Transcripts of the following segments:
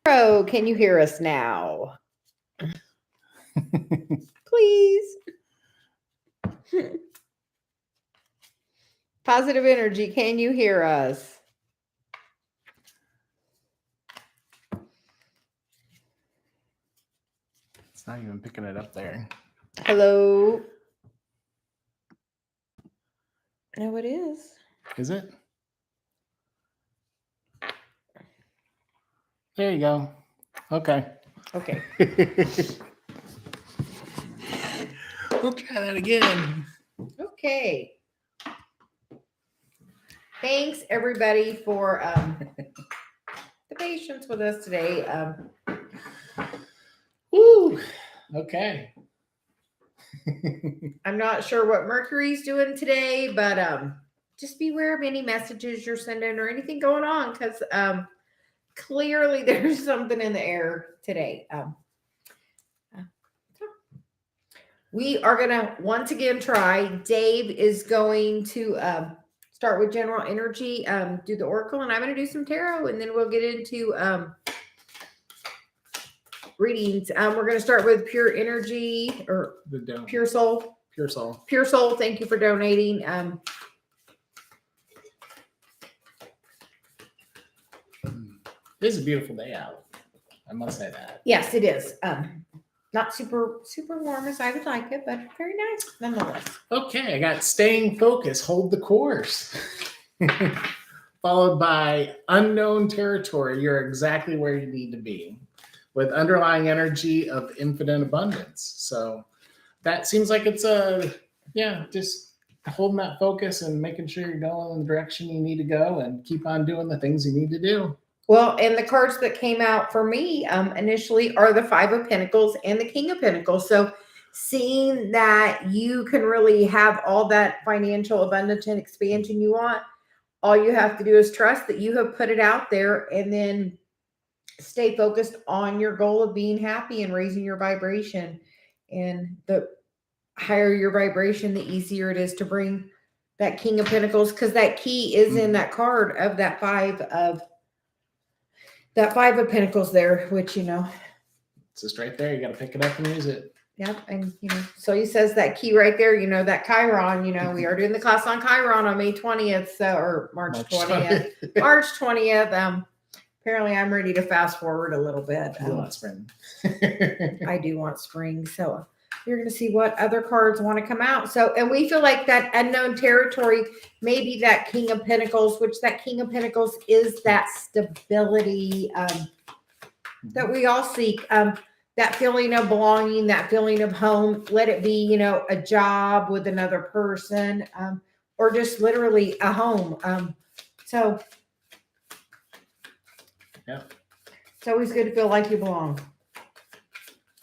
Tarot, can you hear us now? Please. Positive energy, can you hear us? It's not even picking it up there. Hello. No, it is. Is it? There you go. Okay. Okay. We'll try that again. Okay. Thanks everybody for the patience with us today. Woo. Okay. I'm not sure what Mercury's doing today, but just beware of any messages you're sending or anything going on, because clearly there's something in the air today. We are gonna once again try. Dave is going to start with general energy, do the oracle, and I'm gonna do some tarot, and then we'll get into readings. We're gonna start with pure energy or pure soul. Pure soul. Pure soul. Thank you for donating. It is a beautiful day out. I must say that. Yes, it is. Not super warm as I would like it, but very nice nonetheless. Okay, I got staying focused, hold the course. Followed by unknown territory. You're exactly where you need to be, with underlying energy of infinite abundance. So that seems like it's just holding that focus and making sure you're going in the direction you need to go and keep on doing the things you need to do. Well, and the cards that came out for me initially are the Five of Pentacles and the King of Pentacles. So seeing that you can really have all that financial abundance and expansion you want, all you have to do is trust that you have put it out there, and then stay focused on your goal of being happy and raising your vibration. And the higher your vibration, the easier it is to bring that King of Pentacles, because that key is in that card of that Five of Pentacles there, which, it's just right there. You got to pick it up and use it. Yep. And, so he says that key right there, that Chiron, we are doing the class on Chiron on May 20th, or March 20th, March 20th. Apparently I'm ready to fast forward a little bit. You want spring. I do want spring. So you're going to see what other cards want to come out. So, and we feel like that unknown territory, maybe that King of Pentacles, which that King of Pentacles is that stability that we all seek. That feeling of belonging, that feeling of home. Let it be, a job with another person, or just literally a home. So yeah, it's always good to feel like you belong.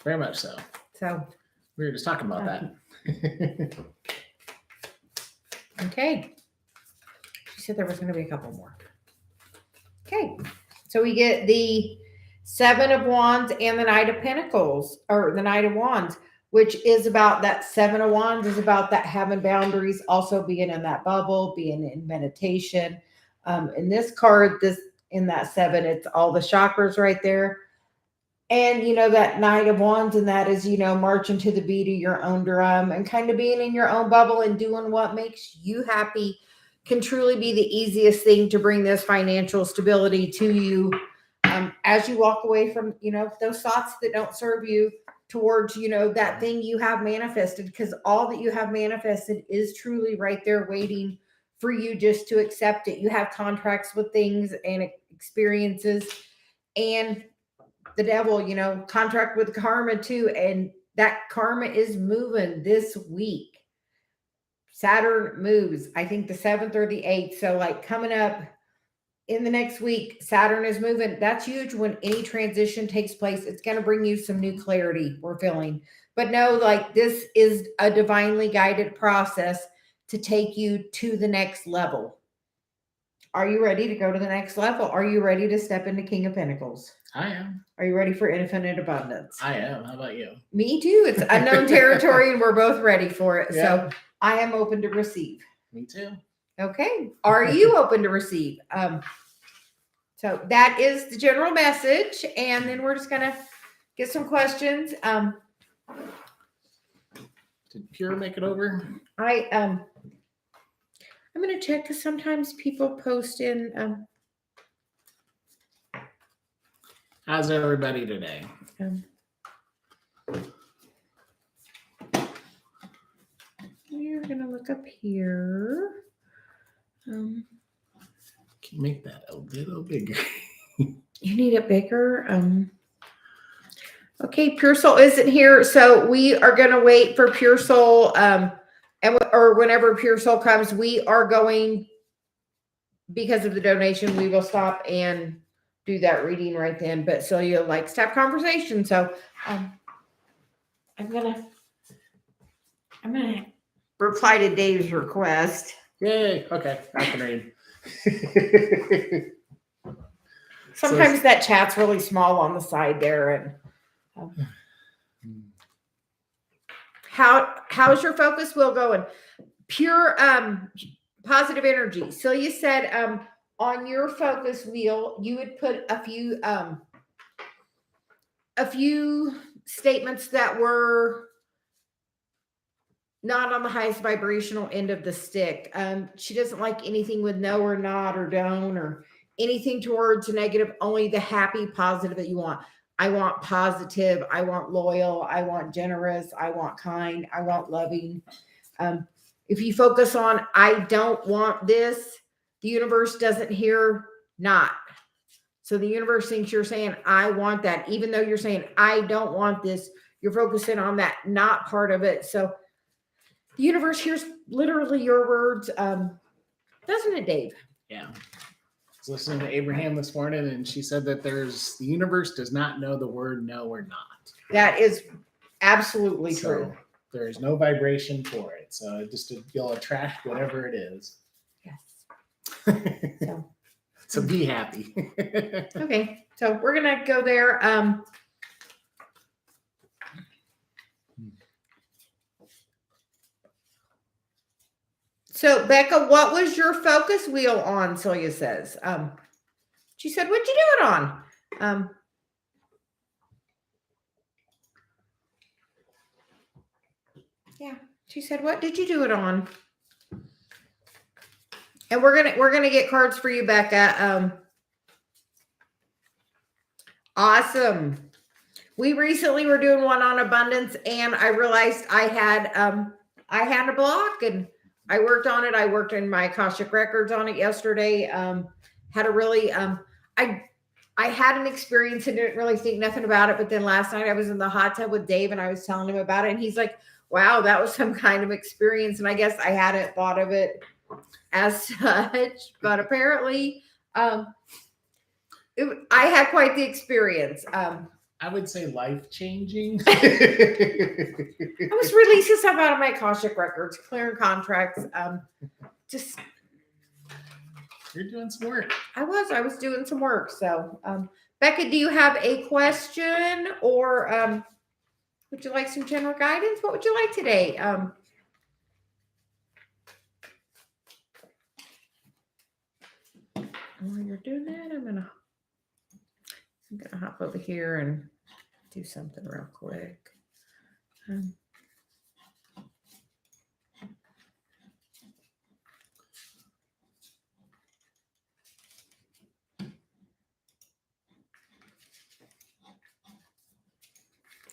Very much so. So we were just talking about that. Okay. She said there was going to be a couple more. Okay. So we get the Seven of Wands and the Knight of Pentacles, or the Knight of Wands, which is about that Seven of Wands is about that having boundaries, also being in that bubble, being in meditation. In this card, in that seven, it's all the chakras right there. And, that Knight of Wands, and that is, marching to the beat of your own drum and kind of being in your own bubble and doing what makes you happy can truly be the easiest thing to bring this financial stability to you. As you walk away from, those thoughts that don't serve you towards, that thing you have manifested, because all that you have manifested is truly right there waiting for you just to accept it. You have contracts with things and experiences, and the devil, contract with karma too. And that karma is moving this week. Saturn moves, I think the 7th or the 8th. So like coming up in the next week, Saturn is moving. That's huge. When any transition takes place, it's going to bring you some new clarity, we're feeling. But no, like this is a divinely guided process to take you to the next level. Are you ready to go to the next level? Are you ready to step into King of Pentacles? I am. Are you ready for infinite abundance? I am. How about you? Me too. It's unknown territory and we're both ready for it. Yeah. So I am open to receive. Me too. Okay. Are you open to receive? So that is the general message. And then we're just going to get some questions. Did Pure make it over? I'm going to check because sometimes people post in. How's everybody today? We're going to look up here. Can you make that a little bigger? You need it bigger. Okay, Pure Soul isn't here, so we are going to wait for Pure Soul. Or whenever Pure Soul comes, we are going, because of the donation, we will stop and do that reading right then. But Celia likes to have conversation, so I'm gonna reply to Dave's request. Yay! Okay, I can read. Sometimes that chat's really small on the side there, and how's your focus wheel going? Pure positive energy. Celia said on your focus wheel you would put a few statements that were not on the highest vibrational end of the stick. She doesn't like anything with no or not or don't or anything towards negative, only the happy, positive that you want. I want positive. I want loyal. I want generous. I want kind. I want loving. If you focus on, I don't want this, the universe doesn't hear not. So the universe thinks you're saying, I want that. Even though you're saying, I don't want this, you're focusing on that not part of it. So the universe hears literally your words. Doesn't it, Dave? Yeah. I was listening to Abraham this morning, and she said that the universe does not know the word no or not. That is absolutely true. There is no vibration for it. So you'll attract whatever it is. Yes. So be happy. Okay. So we're going to go there. So Becca, what was your focus wheel on? Celia says. She said, what'd you do it on? Yeah, she said, what did you do it on? And we're gonna get cards for you, Becca. Awesome. We recently were doing one on abundance, and I realized I had a block, and I worked on it. I worked in my Akashic records on it yesterday. Had a really I had an experience and didn't really think nothing about it. But then last night I was in the hot tub with Dave, and I was telling him about it, and he's like, wow, that was some kind of experience. And I guess I hadn't thought of it as such, but apparently I had quite the experience. I would say life-changing. I was releasing stuff out of my Akashic records, clearing contracts. You're doing some work. I was doing some work. So, Becca, do you have a question, or would you like some general guidance? What would you like today? While you're doing that, I'm gonna hop over here and do something real quick.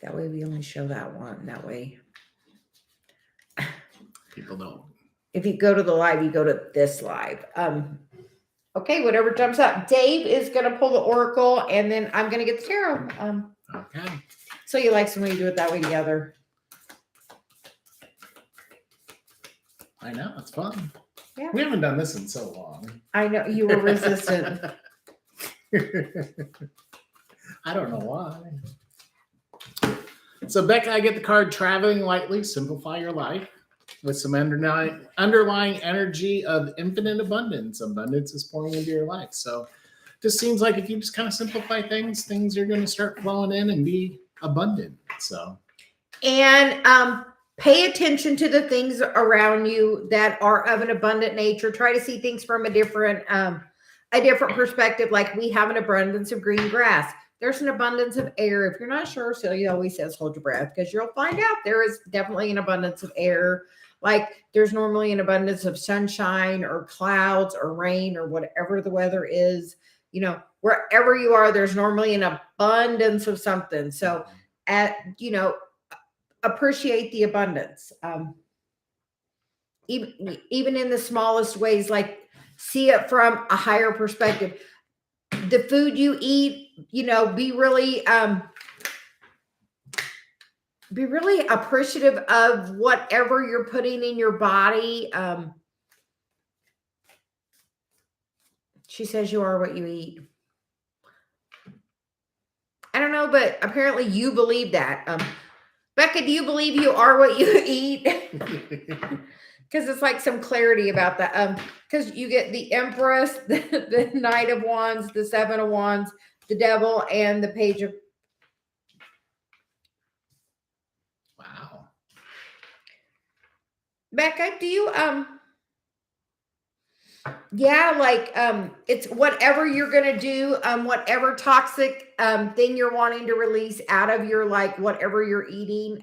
That way we only show that one. That way people don't. If you go to the live, you go to this live. Okay, whatever jumps up. Dave is going to pull the oracle, and then I'm going to get the tarot. Okay. So you like when we do it that way together. I know, it's fun. Yeah. We haven't done this in so long. I know, you were resistant. I don't know why. So Becca, I get the card Traveling Lightly, Simplify Your Life, with some underlying energy of infinite abundance. Abundance is pouring into your life. So just seems like if you just kind of simplify things are going to start flowing in and be abundant. So, and pay attention to the things around you that are of an abundant nature. Try to see things from a different a different perspective. Like we have an abundance of green grass. There's an abundance of air. If you're not sure, Celia always says, hold your breath, because you'll find out there is definitely an abundance of air. Like there's normally an abundance of sunshine or clouds or rain or whatever the weather is. You know, wherever you are, there's normally an abundance of something. So, appreciate the abundance. Even in the smallest ways, like see it from a higher perspective. The food you eat, be really appreciative of whatever you're putting in your body. She says you are what you eat. I don't know, but apparently you believe that. Becca, do you believe you are what you eat? Because it's like some clarity about that. Because you get the Empress, the Knight of Wands, the Seven of Wands, the Devil, and the Page of. Wow. Becca, do you it's whatever you're gonna do, whatever toxic thing you're wanting to release out of your, like, whatever you're eating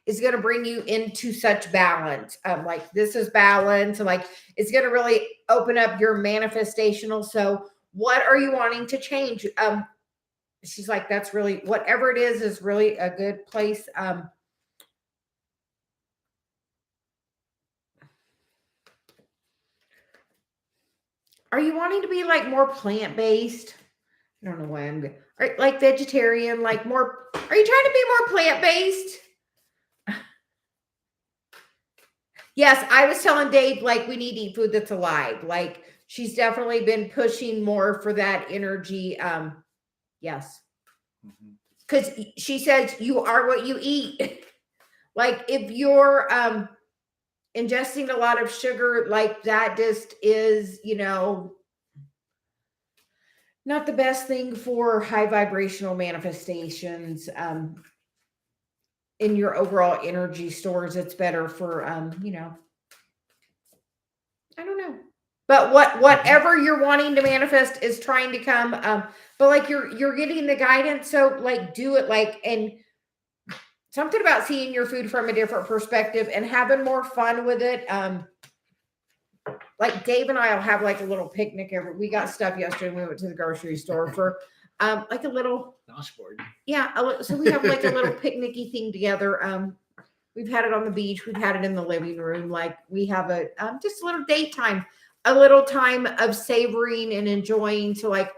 is gonna bring you into such balance. Like this is balance, and like it's gonna really open up your manifestational. So what are you wanting to change? She's like, that's really, whatever it is really a good place. Are you wanting to be like more plant-based? I don't know why I'm like vegetarian, like more. Are you trying to be more plant-based? Yes, I was telling Dave, like, we need to eat food that's alive. Like she's definitely been pushing more for that energy. Yes. Because she says you are what you eat. Like if you're ingesting a lot of sugar, like that just is, not the best thing for high vibrational manifestations in your overall energy stores. It's better for I don't know. But whatever you're wanting to manifest is trying to come. But like you're getting the guidance. So like do it, like, and something about seeing your food from a different perspective and having more fun with it. Like Dave and I will have like a little picnic we got stuff yesterday and we went to the grocery store for like a little nosh board. Yeah. So we have like a little picnicky thing together. We've had it on the beach. We've had it in the living room. Like we have a just a little date time, a little time of savoring and enjoying to like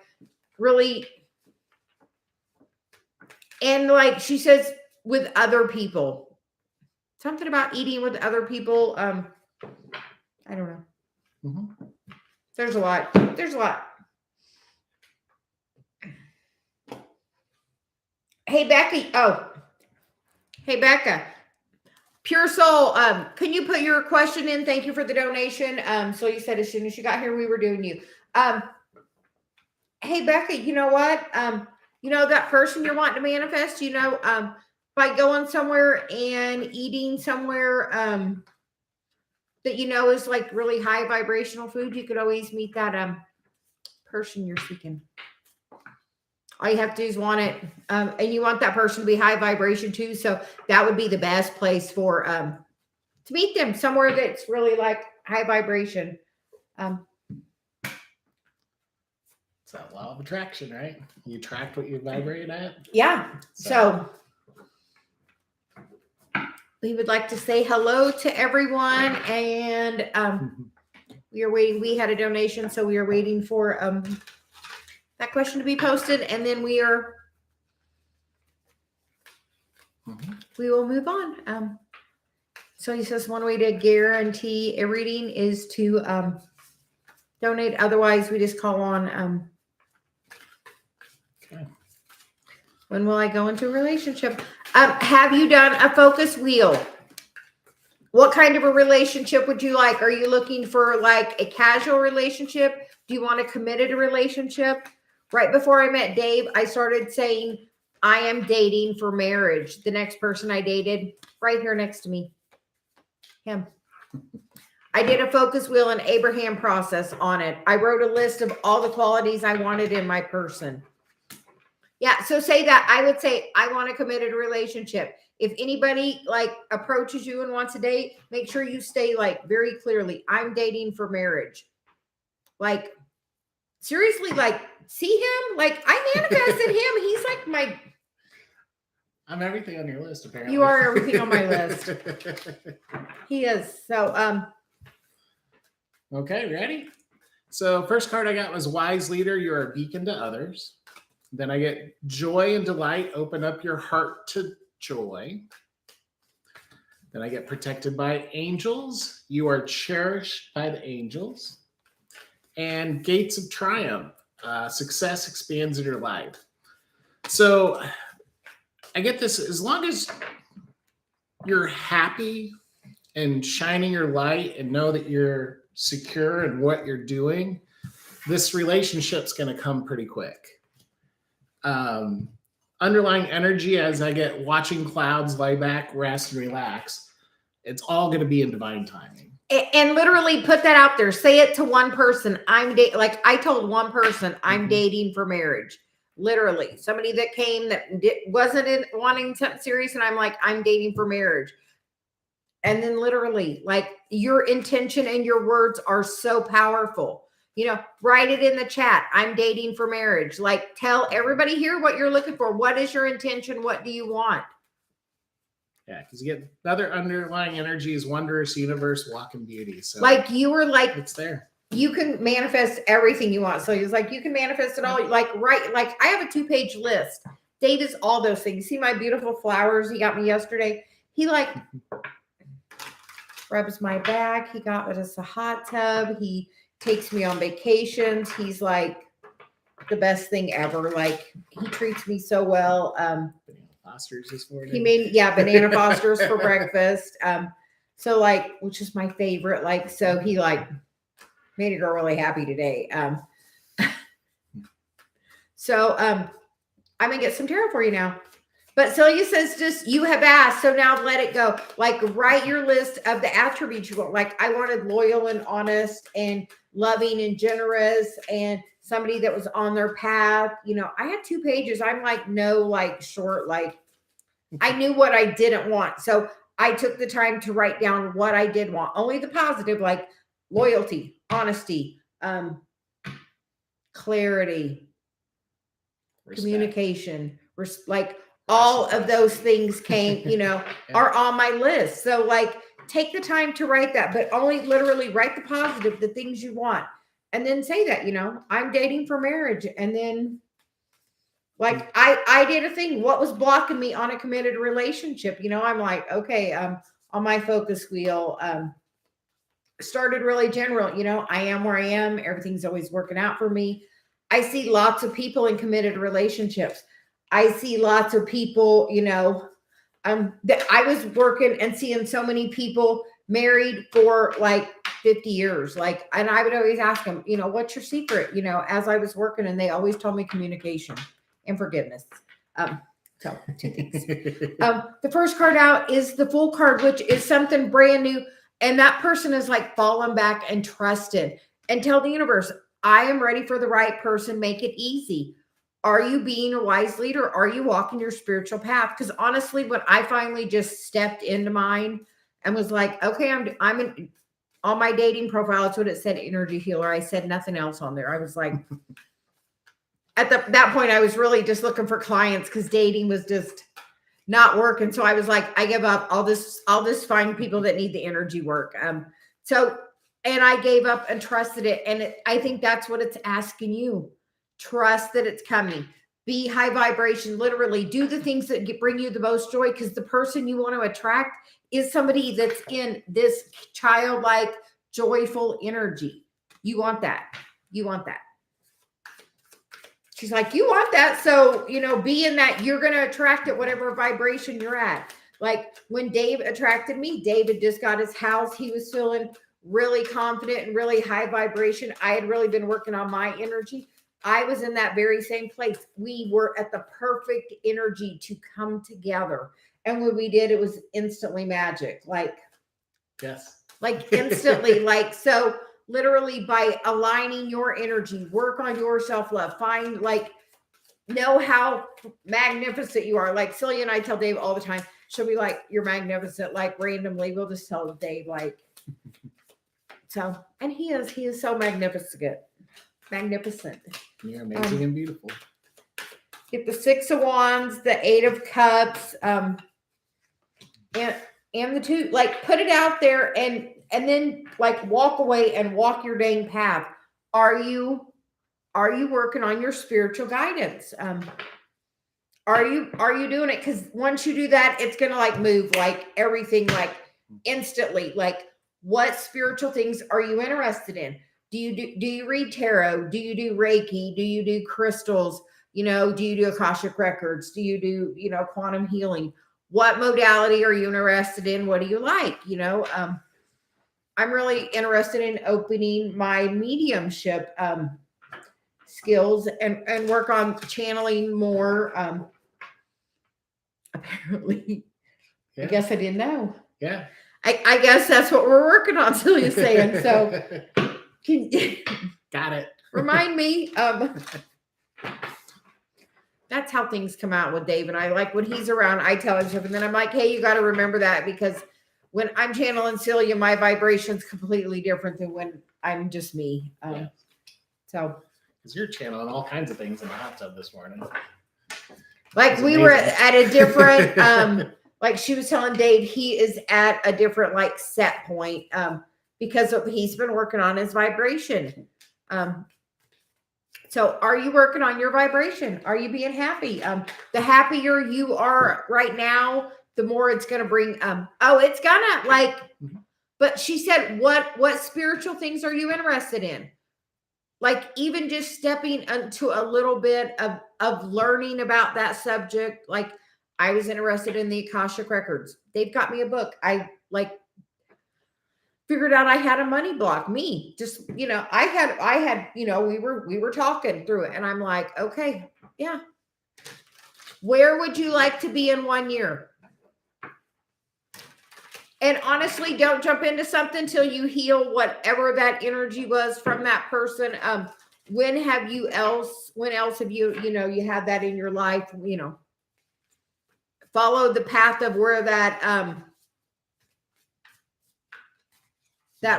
really. And like she says, with other people, something about eating with other people. I don't know. Mm-hmm. There's a lot. Hey, Becky. Oh, hey, Becca. Pure Soul. Can you put your question in? Thank you for the donation. So you said as soon as you got here, we were doing you. Hey, Becca, you know what? That person you're wanting to manifest, by going somewhere and eating somewhere, that is like really high vibrational food, you could always meet that person you're seeking. All you have to do is want it, and you want that person to be high vibration too. So that would be the best place for to meet them, somewhere that's really like high vibration. It's that law of attraction, right? You attract what you vibrate at. Yeah. So we would like to say hello to everyone, and we are waiting. We had a donation, so we are waiting for that question to be posted, and then we will move on. So he says one way to guarantee a reading is to donate. Otherwise, we just call on. Okay. When will I go into a relationship? Have you done a focus wheel? What kind of a relationship would you like? Are you looking for like a casual relationship? Do you want a committed relationship? Right before I met Dave, I started saying, I am dating for marriage. The next person I dated, right here next to me, him. I did a focus wheel and Abraham process on it. I wrote a list of all the qualities I wanted in my person. Yeah. So say that. I would say, I want a committed relationship. If anybody like approaches you and wants a date, make sure you stay like very clearly, I'm dating for marriage. Like, seriously, like, see him? Like, I manifested him. He's like my. I'm everything on your list, apparently. You are everything on my list. He is. So, Okay, ready? So first card I got was Wise Leader. You're a beacon to others. Then I get Joy and Delight. Open up your heart to joy. Then I get Protected by Angels. You are cherished by the angels. And Gates of Triumph. Success expands in your life. So I get this, as long as you're happy and shining your light and know that you're secure in what you're doing, this relationship's going to come pretty quick. Underlying energy, as I get watching clouds, lay back, rest, and relax, it's all going to be in divine timing. And literally put that out there. Say it to one person. Like I told one person, I'm dating for marriage. Literally, somebody that came that wasn't wanting something serious, and I'm like, I'm dating for marriage. And then literally, like, your intention and your words are so powerful. You know, write it in the chat. I'm dating for marriage. Like, tell everybody here what you're looking for. What is your intention? What do you want? Yeah, because you get another underlying energy is wondrous universe, walk in beauty. So like you were like, it's there. You can manifest everything you want. So he's like, you can manifest it all. Like, right. Like I have a 2-page list. Dave is all those things. See my beautiful flowers he got me yesterday? He like rubs my back. He got us a hot tub. He takes me on vacations. He's like the best thing ever. Like he treats me so well. Banana Fosters this morning. He made, banana Fosters for breakfast. So like, which is my favorite. Like, so he like made a girl really happy today. I'm gonna get some tarot for you now. But Celia says, just you have asked, so now let it go. Like write your list of the attributes you want. Like I wanted loyal and honest and loving and generous and somebody that was on their path. You know, I had 2 pages. I'm like, no, like short, like I knew what I didn't want. So I took the time to write down what I did want. Only the positive, like loyalty, honesty, clarity, Respect. Communication, like all of those things came, are on my list. So like take the time to write that, but only literally write the positive, the things you want. And then say that, I'm dating for marriage. And then like I did a thing. What was blocking me on a committed relationship? I'm like, okay, on my focus wheel, started really general, I am where I am. Everything's always working out for me. I see lots of people in committed relationships. I see lots of people, that I was working and seeing so many people married for like 50 years. Like, and I would always ask them, what's your secret? As I was working, and they always told me communication and forgiveness. So 2 things. The first card out is the Fool card, which is something brand new. And that person is like fallen back and trusted and tell the universe, I am ready for the right person. Make it easy. Are you being a wise leader? Are you walking your spiritual path? Because honestly, when I finally just stepped into mine and was like, okay, I'm on my dating profile, that's what it said, energy healer. I said nothing else on there. I was like, at that point, I was really just looking for clients because dating was just not working. So I was like, I give up. I'll just find people that need the energy work. And I gave up and trusted it. And I think that's what it's asking you. Trust that it's coming. Be high vibration, literally do the things that bring you the most joy, because the person you want to attract is somebody that's in this childlike, joyful energy. You want that. You want that. She's like, you want that. So, be in that. You're going to attract it, whatever vibration you're at. Like when Dave attracted me, David just got his house. He was feeling really confident and really high vibration. I had really been working on my energy. I was in that very same place. We were at the perfect energy to come together. And when we did, it was instantly magic. Like, yes. like instantly. Like, so literally by aligning your energy, work on your self-love, find like, know how magnificent you are. Like Celia and I tell Dave all the time, she'll be like, you're magnificent, like randomly. We'll just tell Dave, like, so, and he is so magnificent. You're amazing and beautiful. Get the 6 of Wands, the 8 of Cups, and the 2, like put it out there and then like walk away and walk your dang path. Are you working on your spiritual guidance? Are you doing it? Because once you do that, it's gonna like move like everything like instantly. Like, what spiritual things are you interested in? Do you read tarot? Do you do Reiki? Do you do crystals? Do you do Akashic records? Do you do, quantum healing? What modality are you interested in? What do you like? I'm really interested in opening my mediumship skills and work on channeling more. Apparently, yeah. I guess I didn't know. Yeah. I guess that's what we're working on, Celia's saying. So got it. Remind me. That's how things come out with Dave and I. Like when he's around, I tell him stuff, and then I'm like, hey, you got to remember that, because when I'm channeling Celia, my vibration's completely different than when I'm just me. Yeah. So. Because you're channeling all kinds of things in the hot tub this morning. Like we were at a different, like she was telling Dave, he is at a different like set point because he's been working on his vibration. So are you working on your vibration? Are you being happy? The happier you are right now, the more it's going to bring, it's gonna like, but she said, what spiritual things are you interested in? Like even just stepping into a little bit of learning about that subject. Like I was interested in the Akashic records. They've got me a book. I like figured out I had a money block. Me just, I had, we were talking through it and I'm like, okay, yeah. Where would you like to be in 1 year? And honestly, don't jump into something till you heal whatever that energy was from that person. When else have you, you had that in your life, follow the path of where that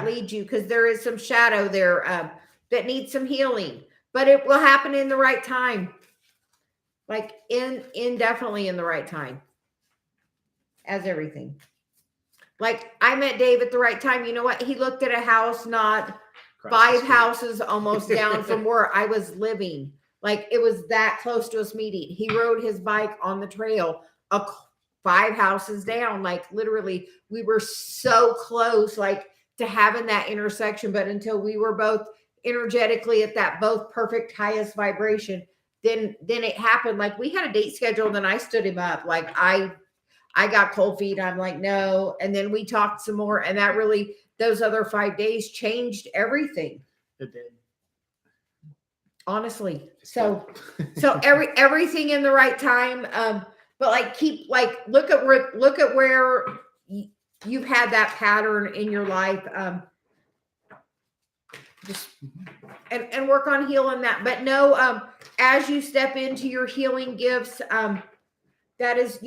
leads you. Cause there is some shadow there, that needs some healing, but it will happen in the right time. Like definitely in the right time, as everything. Like I met Dave at the right time. You know what? He looked at a house, not 5 houses almost down from where I was living. Like it was that close to us meeting. He rode his bike on the trail 5 houses down. Like literally we were so close, like to having that intersection. But until we were both energetically at that both perfect highest vibration, then it happened. Like we had a date scheduled and I stood him up. Like I got cold feet. I'm like, no. And then we talked some more. And that really, those other 5 days changed everything. It did. Honestly. So everything in the right time. But like, look at where you've had that pattern in your life. Just, and work on healing that. But no, as you step into your healing gifts, that is,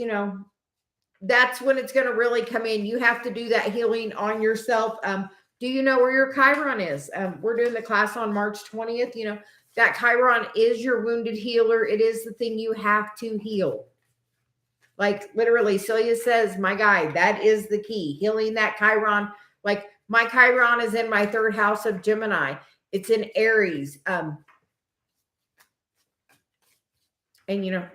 that's when it's going to really come in. You have to do that healing on yourself. Do you know where your Chiron is? We're doing the class on March 20th. That Chiron is your wounded healer. It is the thing you have to heal. Like literally, Celia says, my guy, that is the key. Healing that Chiron. Like my Chiron is in my 3rd house of Gemini. It's in Aries. And,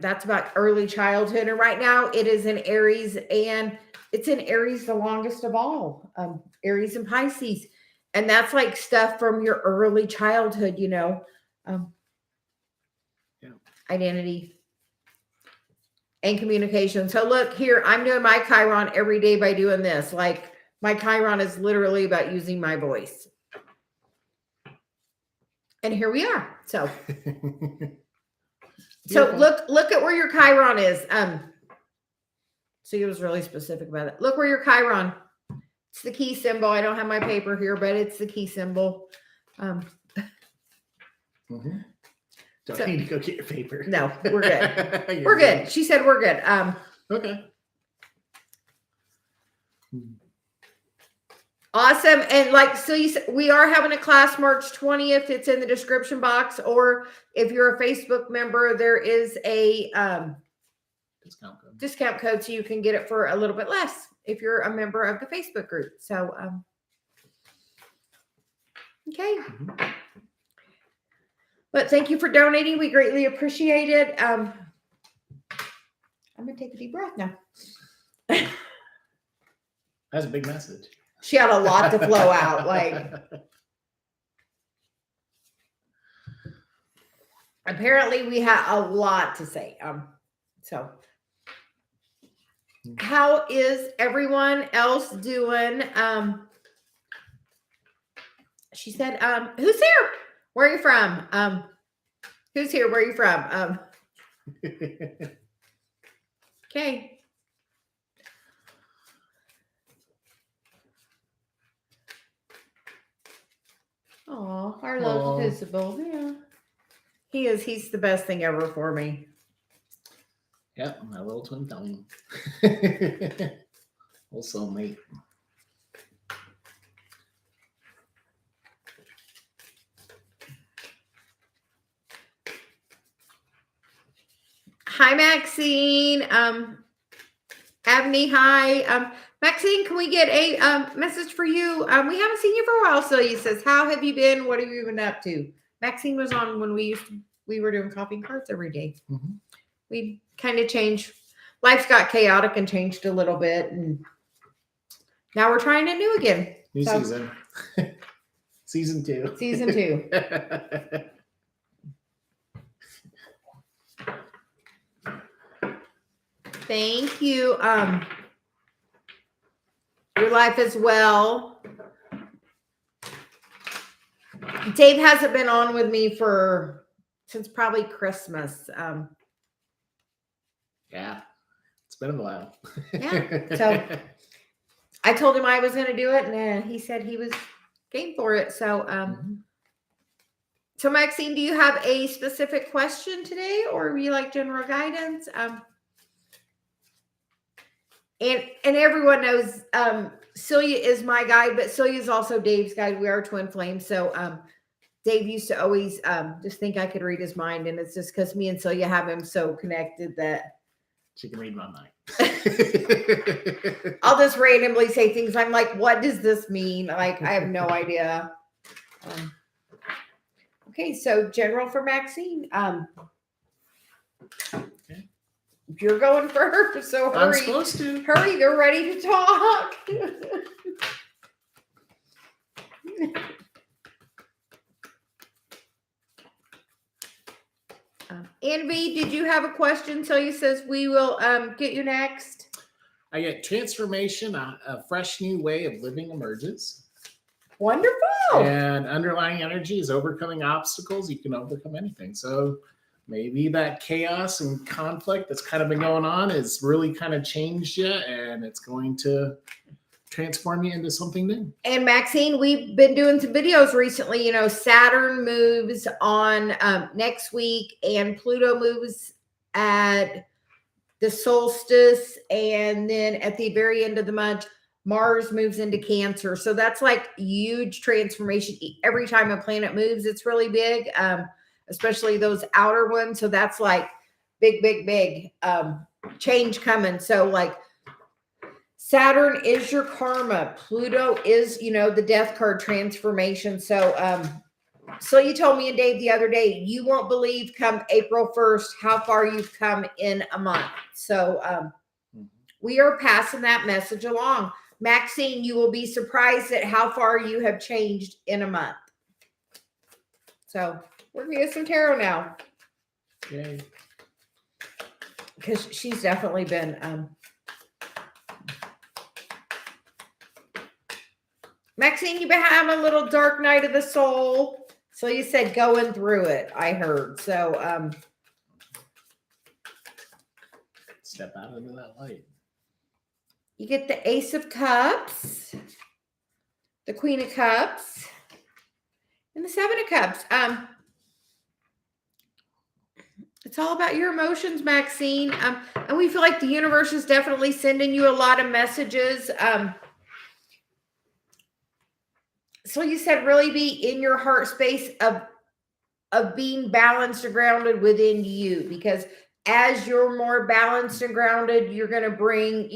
that's about early childhood. And right now it is in Aries, and it's in Aries, the longest of all, Aries and Pisces. And that's like stuff from your early childhood, identity and communication. So look here, I'm doing my Chiron every day by doing this. Like my Chiron is literally about using my voice. And here we are. So look at where your Chiron is. So he was really specific about it. Look where your Chiron. It's the key symbol. I don't have my paper here, but it's the key symbol. Mm-hmm. Don't So- need to go get your paper. No, we're good. You're We're good. She said we're good. Okay. Awesome. And like, so you said, we are having a class March 20th. It's in the description box. Or if you're a Facebook member, there is a discount code so you can get it for a little bit less if you're a member of the Facebook group. So, okay. Mhm. But thank you for donating. We greatly appreciate it. I'm going to take a deep breath now. That's a big message. She had a lot to flow out. Like, apparently we had a lot to say. So how is everyone else doing? She said, who's here? Where are you from? Who's here? Where are you from? Okay. Oh, our love's Aw. visible. Yeah. He is. He's the best thing ever for me. Yep, my little twin flame. Also, mate. Hi, Maxine. Abney, hi. Maxine, can we get a message for you? We haven't seen you for a while. Celia says, how have you been? What have you been up to? Maxine was on when we were doing coffee and cards every day. Mm-hmm. We kind of changed. Life's got chaotic and changed a little bit. And now we're trying it new again. New So- season. Season 2. Season 2. Thank you. Your life as well. Dave hasn't been on with me since probably Christmas. Yeah, it's been a while. Yeah, so I told him I was going to do it, and he said he was game for it. So, Mhm. so Maxine, do you have a specific question today, or would you like general guidance? And everyone knows Celia is my guide, but Celia is also Dave's guide. We are twin flames. So Dave used to always just think I could read his mind, and it's just because me and Celia have him so connected that She can read my mind. I'll just randomly say things. I'm like, what does this mean? Like, I have no idea. Okay, so general for Maxine. Okay. You're going first, so I'm hurry. supposed to. Hurry, you're ready to talk. Envy, did you have a question? Celia says we will get you next. I get transformation, a fresh new way of living emerges. Wonderful. And underlying energy is overcoming obstacles. You can overcome anything. So maybe that chaos and conflict that's kind of been going on is really kind of changed you, and it's going to transform you into something new. And Maxine, we've been doing some videos recently. You know, Saturn moves on next week, and Pluto moves at the solstice, and then at the very end of the month, Mars moves into Cancer. So that's like huge transformation. Every time a planet moves, it's really big, especially those outer ones. So that's like big change coming. So like Saturn is your karma. Pluto is, the death card transformation. So, so you told me and Dave the other day, you won't believe come April 1st, how far you've come in a month. So, we are passing that message along. Maxine, you will be surprised at how far you have changed in a month. So we're going to get some tarot now. Yay. Because she's definitely been, Maxine, you've been having a little dark night of the soul. So you said going through it, I heard. So, Step out into that light. you get the Ace of Cups. the Queen of Cups, and the Seven of Cups. It's all about your emotions, Maxine. And we feel like the universe is definitely sending you a lot of messages. So you said really be in your heart space of being balanced and grounded within you, because as you're more balanced and grounded, you're going to bring,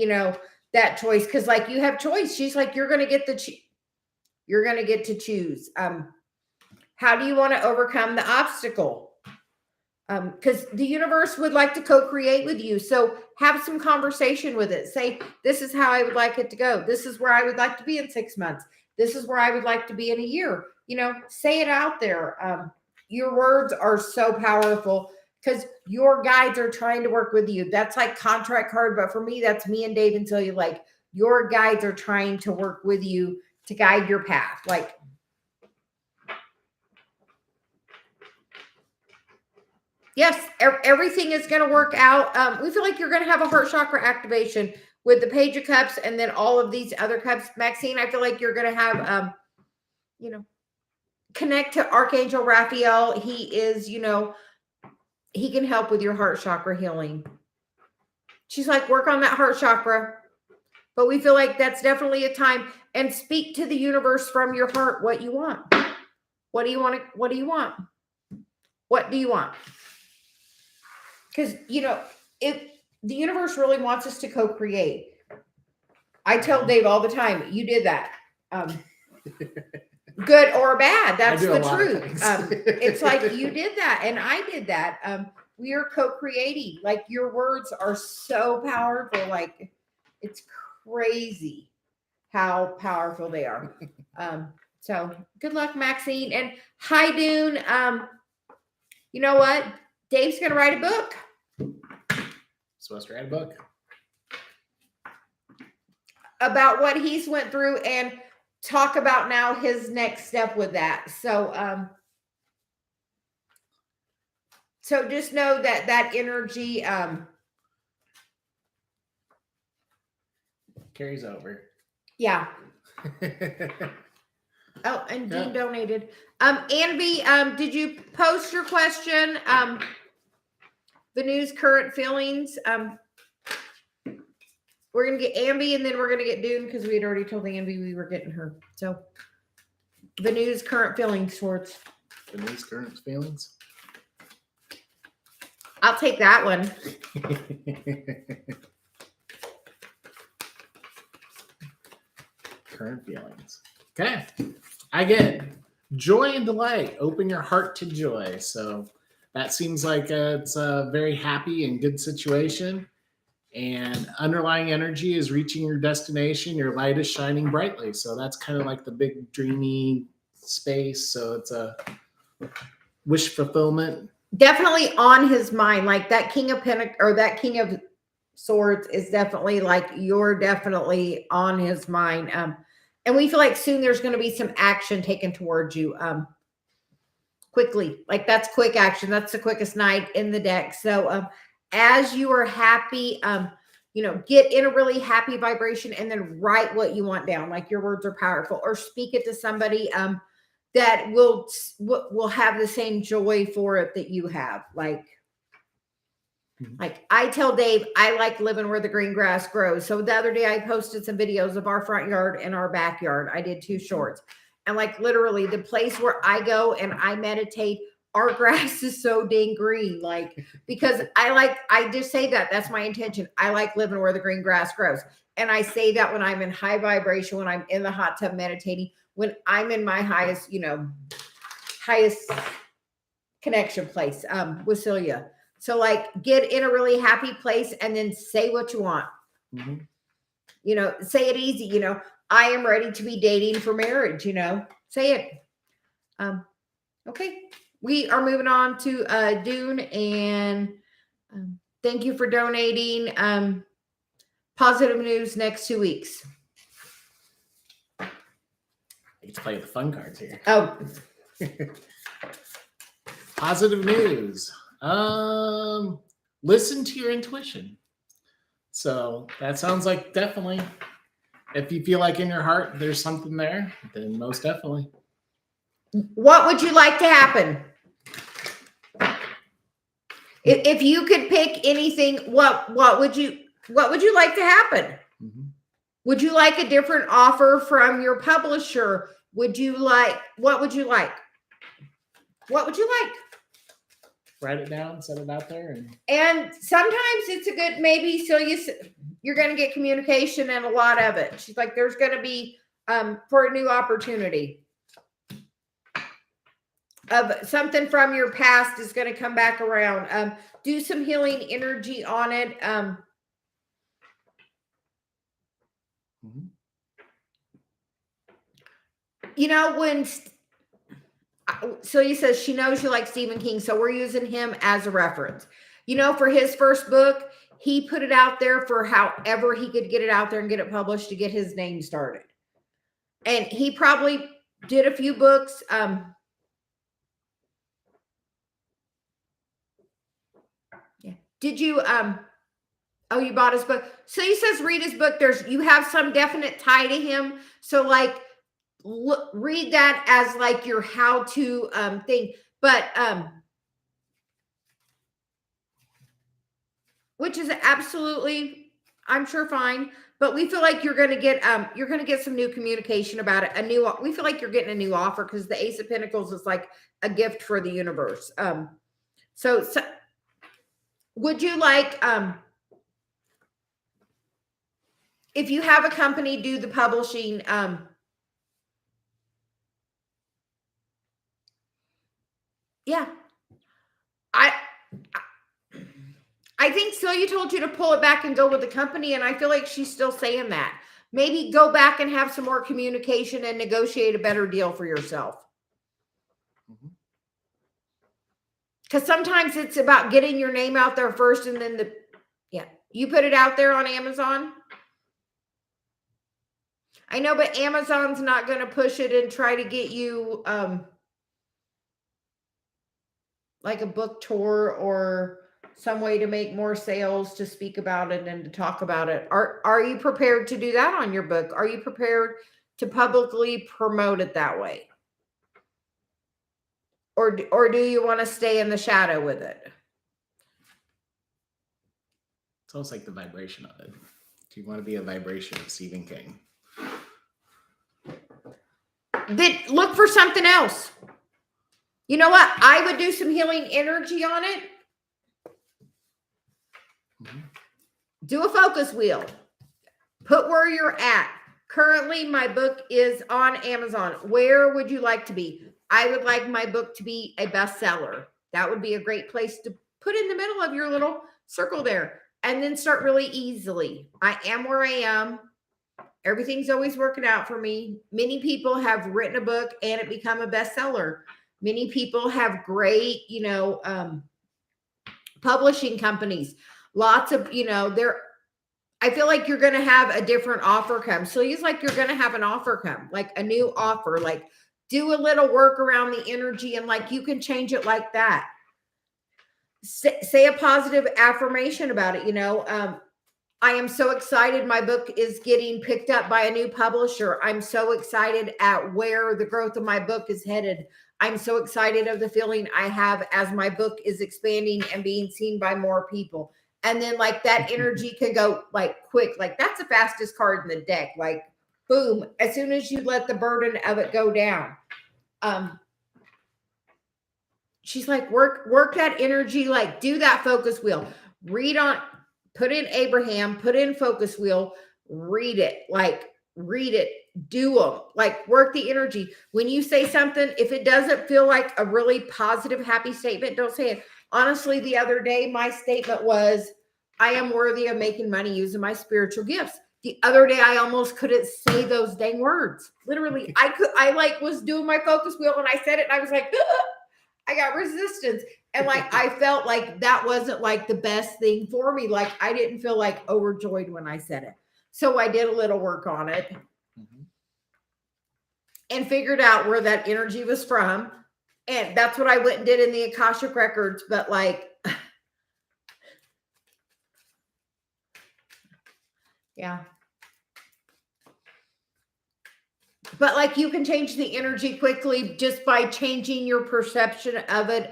that choice. Because like you have choice. She's like, you're going to get you're going to get to choose. How do you want to overcome the obstacle? Because the universe would like to co-create with you. So have some conversation with it. Say, this is how I would like it to go. This is where I would like to be in 6 months. This is where I would like to be in a year. Say it out there. Your words are so powerful because your guides are trying to work with you. That's like contract card. But for me, that's me and Dave and Celia. Like your guides are trying to work with you to guide your path. Like, yes, everything is going to work out. We feel like you're going to have a heart chakra activation with the Page of Cups and then all of these other cups. Maxine, I feel like you're going to have, connect to Archangel Raphael. He is, he can help with your heart chakra healing. She's like, work on that heart chakra. But we feel like that's definitely a time, and speak to the universe from your heart what you want. What do you want? What do you want? What do you want? Because, if the universe really wants us to co-create, I tell Dave all the time, you did that. Good or bad, that's the truth. It's like you did that and I did that. We are co-creating. Like your words are so powerful. Like it's crazy how powerful they are. So good luck, Maxine. And hi, Dune. You know what? Dave's going to write a book. Supposed to write a book about what he's went through and talk about now his next step with that. So, so just know that energy, carries over. Yeah. Oh, and Dean donated. Anby, did you post your question? The news, current feelings. We're going to get Ambi and then we're going to get Dune because we had already told Ambi we were getting her. So the news, current feelings, Schwartz. The news, current feelings. I'll take that one. Current feelings. Okay. I get joy and delight. Open your heart to joy. So that seems like it's a very happy and good situation. And underlying energy is reaching your destination. Your light is shining brightly. So that's kind of like the big dreamy space. So it's a wish fulfillment. Definitely on his mind. Like that King of Pentacles or that King of Swords is definitely like you're definitely on his mind. And we feel like soon there's going to be some action taken towards you. Quickly. Like that's quick action. That's the quickest night in the deck. So as you are happy, get in a really happy vibration and then write what you want down. Like your words are powerful, or speak it to somebody that will have the same joy for it that you have. Like I tell Dave, I like living where the green grass grows. So the other day I posted some videos of our front yard and our backyard. I did 2 shorts. And like literally the place where I go and I meditate, our grass is so dang green. Like, because I just say that's my intention. I like living where the green grass grows. And I say that when I'm in high vibration, when I'm in the hot tub meditating, when I'm in my highest connection place with Celia. So like get in a really happy place and then say what you want. Mm-hmm. Say it easy. I am ready to be dating for marriage, say it. Okay. We are moving on to Dune, and thank you for donating. Positive news next 2 weeks. Let's play the fun cards here. Oh. Positive news. Listen to your intuition. So that sounds like definitely if you feel like in your heart there's something there, then most definitely. What would you like to happen? If you could pick anything, what would you like to happen? Mm-hmm. Would you like a different offer from your publisher? What would you like? What would you like? Write it down, set it out there. And sometimes it's a good, maybe Celia, you're going to get communication and a lot of it. She's like, there's going to be, for a new opportunity of something from your past is going to come back around. Do some healing energy on it. You know, when Celia says she knows you like Stephen King, so we're using him as a reference. You know, for his first book, he put it out there for however he could get it out there and get it published to get his name started. And he probably did a few books. Yeah. Did you oh, you bought his book? So he says read his book. You have some definite tie to him. So like read that as like your how-to thing. But which is absolutely, I'm sure, fine. But we feel like you're going to get some new communication about it. We feel like you're getting a new offer because the Ace of Pentacles is like a gift for the universe. So would you like, if you have a company do the publishing, yeah, I think Celia told you to pull it back and go with the company, and I feel like she's still saying that. Maybe go back and have some more communication and negotiate a better deal for yourself. Because sometimes it's about getting your name out there first, and then you put it out there on Amazon. I know, but Amazon's not going to push it and try to get you like a book tour or some way to make more sales to speak about it and to talk about it. Are you prepared to do that on your book? Are you prepared to publicly promote it that way? Or do you want to stay in the shadow with it? It's almost like the vibration of it. Do you want to be a vibration of Stephen King? Then look for something else. You know what? I would do some healing energy on it. Do a focus wheel. Put where you're at. Currently, my book is on Amazon. Where would you like to be? I would like my book to be a bestseller. That would be a great place to put in the middle of your little circle there. And then start really easily. I am where I am. Everything's always working out for me. Many people have written a book and it become a bestseller. Many people have great, publishing companies. Lots of, I feel like you're going to have a different offer come. So it's like you're going to have an offer come, like a new offer, like do a little work around the energy and like you can change it like that. Say a positive affirmation about it. I am so excited. My book is getting picked up by a new publisher. I'm so excited at where the growth of my book is headed. I'm so excited of the feeling I have as my book is expanding and being seen by more people. And then like that energy can go like quick, like that's the fastest card in the deck. Like boom, as soon as you let the burden of it go down. She's like, work that energy, like do that focus wheel. Put in Abraham, put in focus wheel, read it, do them, like work the energy. When you say something, if it doesn't feel like a really positive, happy statement, don't say it. Honestly, the other day, my statement was, I am worthy of making money using my spiritual gifts. The other day, I almost couldn't say those dang words. Literally, I was doing my focus wheel and I said it and I was like, I got resistance. And like, I felt like that wasn't like the best thing for me. Like I didn't feel like overjoyed when I said it. So I did a little work on it and figured out where that energy was from. And that's what I went and did in the Akashic Records. But like, yeah. But like you can change the energy quickly just by changing your perception of it,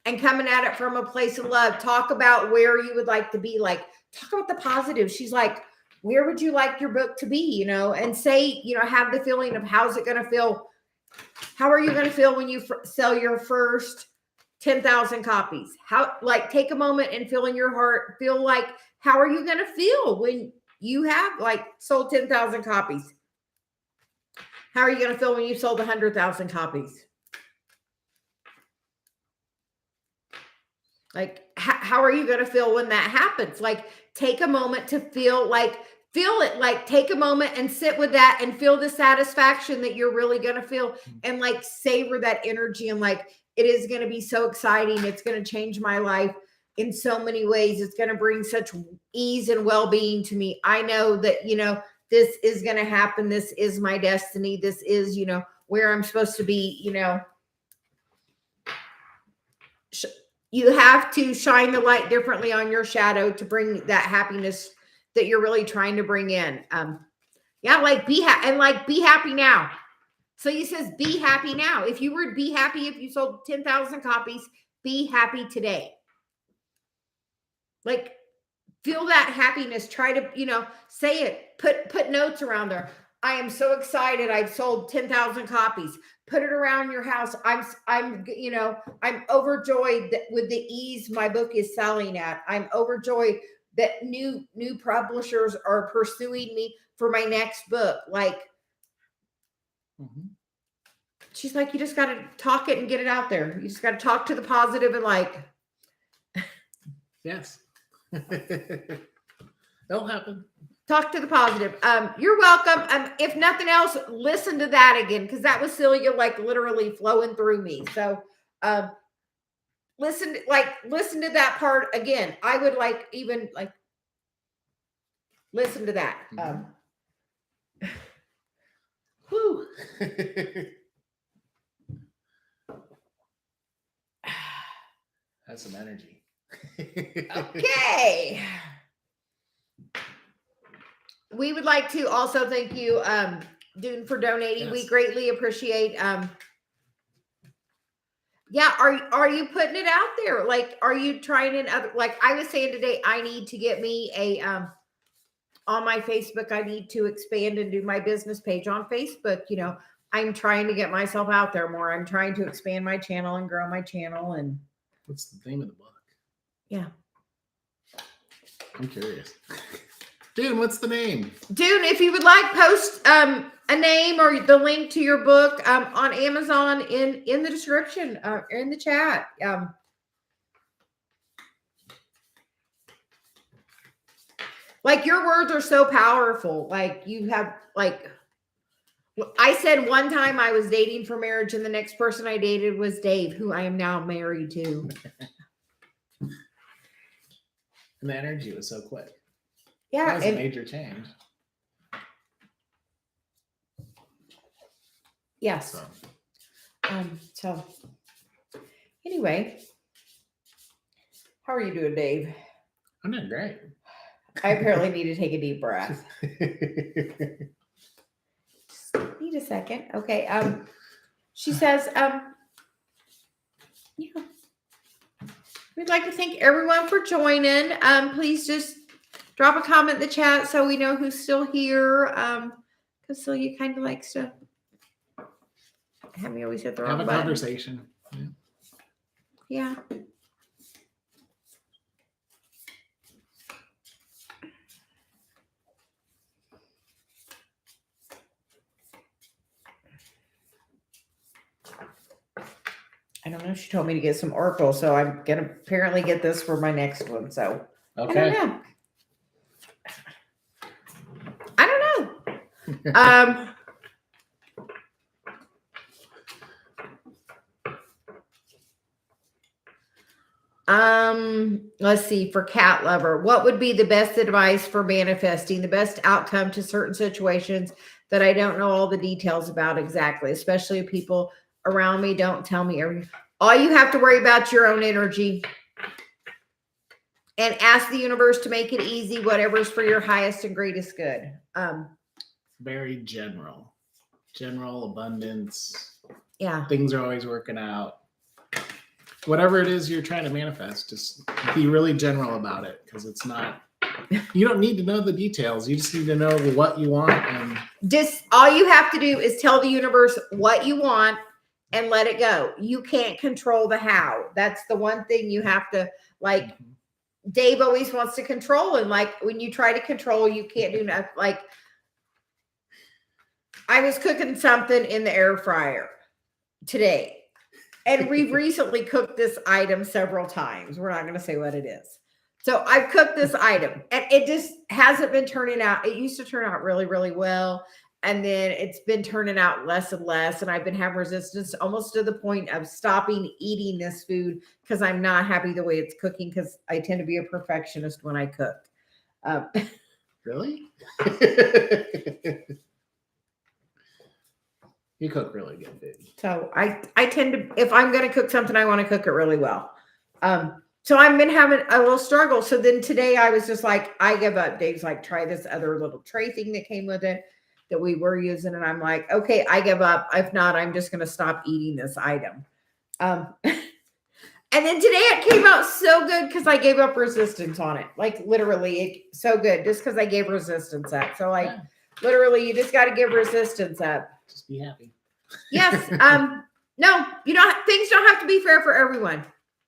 and coming at it from a place of love. Talk about where you would like to be. Like, talk about the positive. She's like, where would you like your book to be? You know, and say, you know, have the feeling of how's it going to feel? How are you going to feel when you sell your first 10,000 copies? How, like, take a moment and feel in your heart, feel like, how are you going to feel when you have like sold 10,000 copies? How are you going to feel when you sold 100,000 copies? Like, how are you going to feel when that happens? Like, take a moment to feel it, like take a moment and sit with that and feel the satisfaction that you're really going to feel, and like savor that energy. And like, it is going to be so exciting. It's going to change my life in so many ways. It's going to bring such ease and well-being to me. I know that, you know, this is going to happen. This is my destiny. This is, you know, where I'm supposed to be, you know. You have to shine the light differently on your shadow to bring that happiness that you're really trying to bring in. Yeah, like be happy, and like be happy now. So he says, be happy now. If you were be happy if you sold 10,000 copies, be happy today. Like, feel that happiness. Try to, you know, say it. Put notes around there. I am so excited. I've sold 10,000 copies. Put it around your house. I'm, you know, I'm overjoyed that with the ease my book is selling at. I'm overjoyed that new publishers are pursuing me for my next book. Like, she's like, you just got to talk it and get it out there. You just got to talk to the positive and like, yes. It'll happen. Talk to the positive. You're welcome. If nothing else, listen to that again, because that was Celia like literally flowing through me. So listen to that part again. I would like even like listen to that. Whew. That's some energy. Okay. We would like to also thank you, Dune, for donating. Yes. We greatly appreciate. Yeah, are you putting it out there? Like, are you trying in other? Like I was saying today, I need to get me a on my Facebook. I need to expand and do my business page on Facebook. You know, I'm trying to get myself out there more. I'm trying to expand my channel and grow my channel. And what's the name of the book? Yeah, I'm curious. Dune, what's the name? Dune, if you would like, post a name or the link to your book on Amazon in the description or in the chat. Like, your words are so powerful. Like, you have, like, I said one time I was dating for marriage, and the next person I dated was Dave, who I am now married to. And the energy was so quick. Yeah, that was a major change. Yes. So anyway, how are you doing, Dave? I'm doing great. I apparently need to take a deep breath. Just need a second. Okay. She says, yeah. We'd like to thank everyone for joining. Please just drop a comment in the chat so we know who's still here. Because Celia kind of likes to have me always hit the wrong button. Have a conversation. Yeah. I don't know. She told me to get some Oracle, so I'm gonna apparently get this for my next one. So okay. I don't know. Let's see, for Cat Lover, what would be the best advice for manifesting the best outcome to certain situations that I don't know all the details about exactly, especially if people around me don't tell me everything. All you have to worry about your own energy and ask the universe to make it easy, whatever's for your highest and greatest good. Very general. general abundance. Yeah. Things are always working out. Whatever it is you're trying to manifest, just be really general about it, because it's not, you don't need to know the details. You just need to know what you want. And Just all you have to do is tell the universe what you want and let it go. You can't control the how. That's the one thing you have to, like, Dave always wants to control. And like, when you try to control, you can't do nothing. Like, I was cooking something in the air fryer today. And we've recently cooked this item several times. We're not going to say what it is. So I've cooked this item and it just hasn't been turning out. It used to turn out really, really well. And then it's been turning out less and less. And I've been having resistance almost to the point of stopping eating this food because I'm not happy the way it's cooking, because I tend to be a perfectionist when I cook. really? You cook really good food. So I tend to, if I'm going to cook something, I want to cook it really well. So I've been having a little struggle. So then today I was just like, I give up. Dave's like, try this other little tray thing that came with it that we were using. And I'm like, okay, I give up. If not, I'm just going to stop eating this item. And then today it came out so good because I gave up resistance on it. Like literally so good just because I gave resistance up. So like literally you just got to give resistance up. Just be happy. Yes. No, things don't have to be fair for everyone.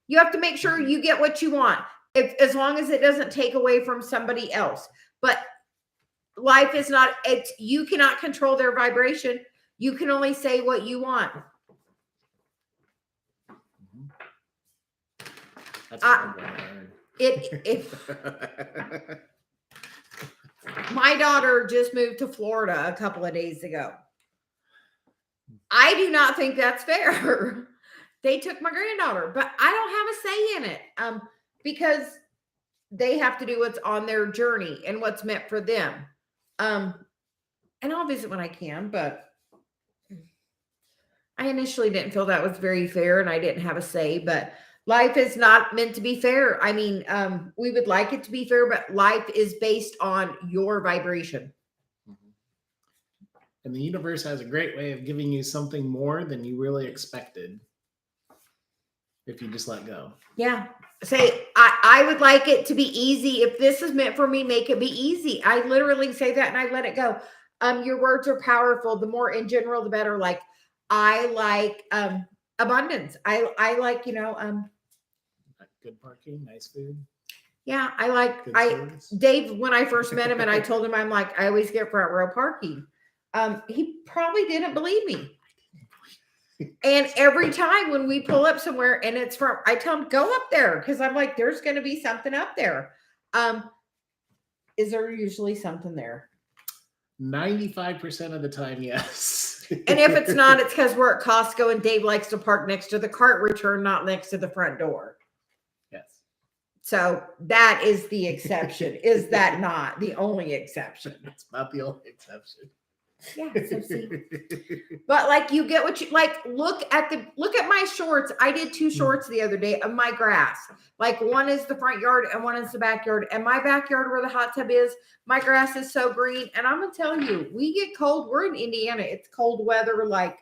You have to make sure you get what you want, as long as it doesn't take away from somebody else. But life is not, you cannot control their vibration. You can only say what you want. That's hard to learn. My daughter just moved to Florida a couple of days ago. I do not think that's fair. They took my granddaughter, but I don't have a say in it, because they have to do what's on their journey and what's meant for them. And I'll visit when I can, but I initially didn't feel that was very fair and I didn't have a say, but life is not meant to be fair. I mean, we would like it to be fair, but life is based on your vibration. And the universe has a great way of giving you something more than you really expected if you just let go. Yeah. Say, I would like it to be easy. If this is meant for me, make it be easy. I literally say that and I let it go. Your words are powerful. The more in general, the better. Like, I like abundance. I like, good parking, nice food. Yeah, I like Dave, when I first met him and I told him, I'm like, I always get front row parking. He probably didn't believe me. And every time when we pull up somewhere and it's from, I tell him, go up there, because I'm like, there's going to be something up there. Is there usually something there? 95% of the time, yes. And if it's not, it's because we're at Costco and Dave likes to park next to the cart return, not next to the front door. Yes. So that is the exception. Is that not the only exception? It's not the only exception. Yeah, so see. But like, you get what you like. Look at my shorts. I did 2 shorts the other day of my grass. Like, one is the front yard and one is the backyard. And my backyard, where the hot tub is, my grass is so green. And I'm gonna tell you, we get cold. We're in Indiana. It's cold weather. Like,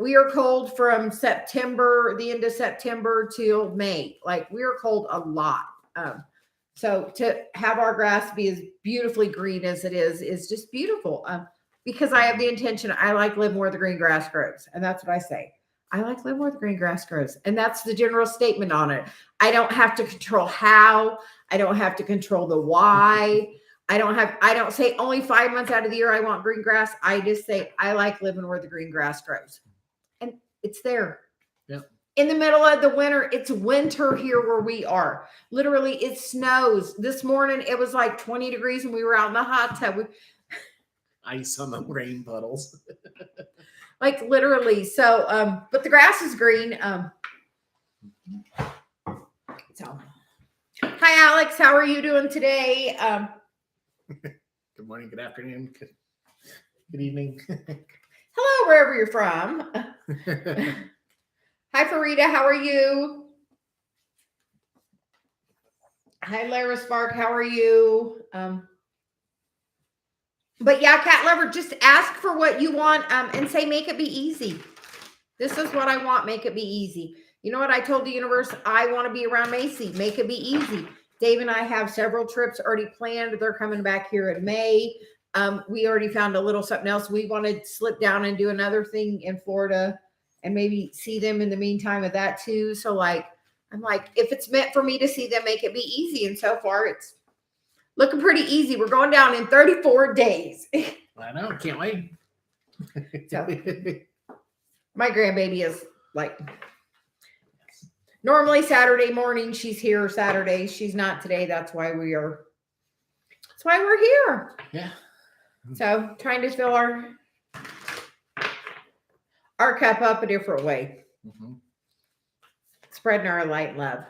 we are cold from the end of September till May. Like, we are cold a lot. So to have our grass be as beautifully green as it is just beautiful. Because I have the intention, I like living where the green grass grows. And that's what I say. I like living where the green grass grows. And that's the general statement on it. I don't have to control how. I don't have to control the why. I don't say only 5 months out of the year I want green grass. I just say I like living where the green grass grows. And it's there. Yep. In the middle of the winter, it's winter here where we are. Literally, it snows. This morning, it was like 20 degrees and we were out in the hot tub. Ice on the rain puddles. Like, literally. So, but the grass is green. So, hi, Alex. How are you doing today? Good morning, good afternoon, good evening. Hello, wherever you're from. Hi, Farida. How are you? Hi, Lara Spark. How are you? But yeah, cat lover, just ask for what you want and say, make it be easy. This is what I want. Make it be easy. You know what I told the universe? I want to be around Macy. Make it be easy. Dave and I have several trips already planned. They're coming back here in May. We already found a little something else. We want to slip down and do another thing in Florida and maybe see them in the meantime of that too. So like, I'm like, if it's meant for me to see them, make it be easy. And so far it's looking pretty easy. We're going down in 34 days. I know. Can't wait. So, my grandbaby is like, normally Saturday morning, she's here Saturday. She's not today. That's why we're here. Yeah. So trying to fill our cup up a different way. Mm-hmm. Spreading our light and love.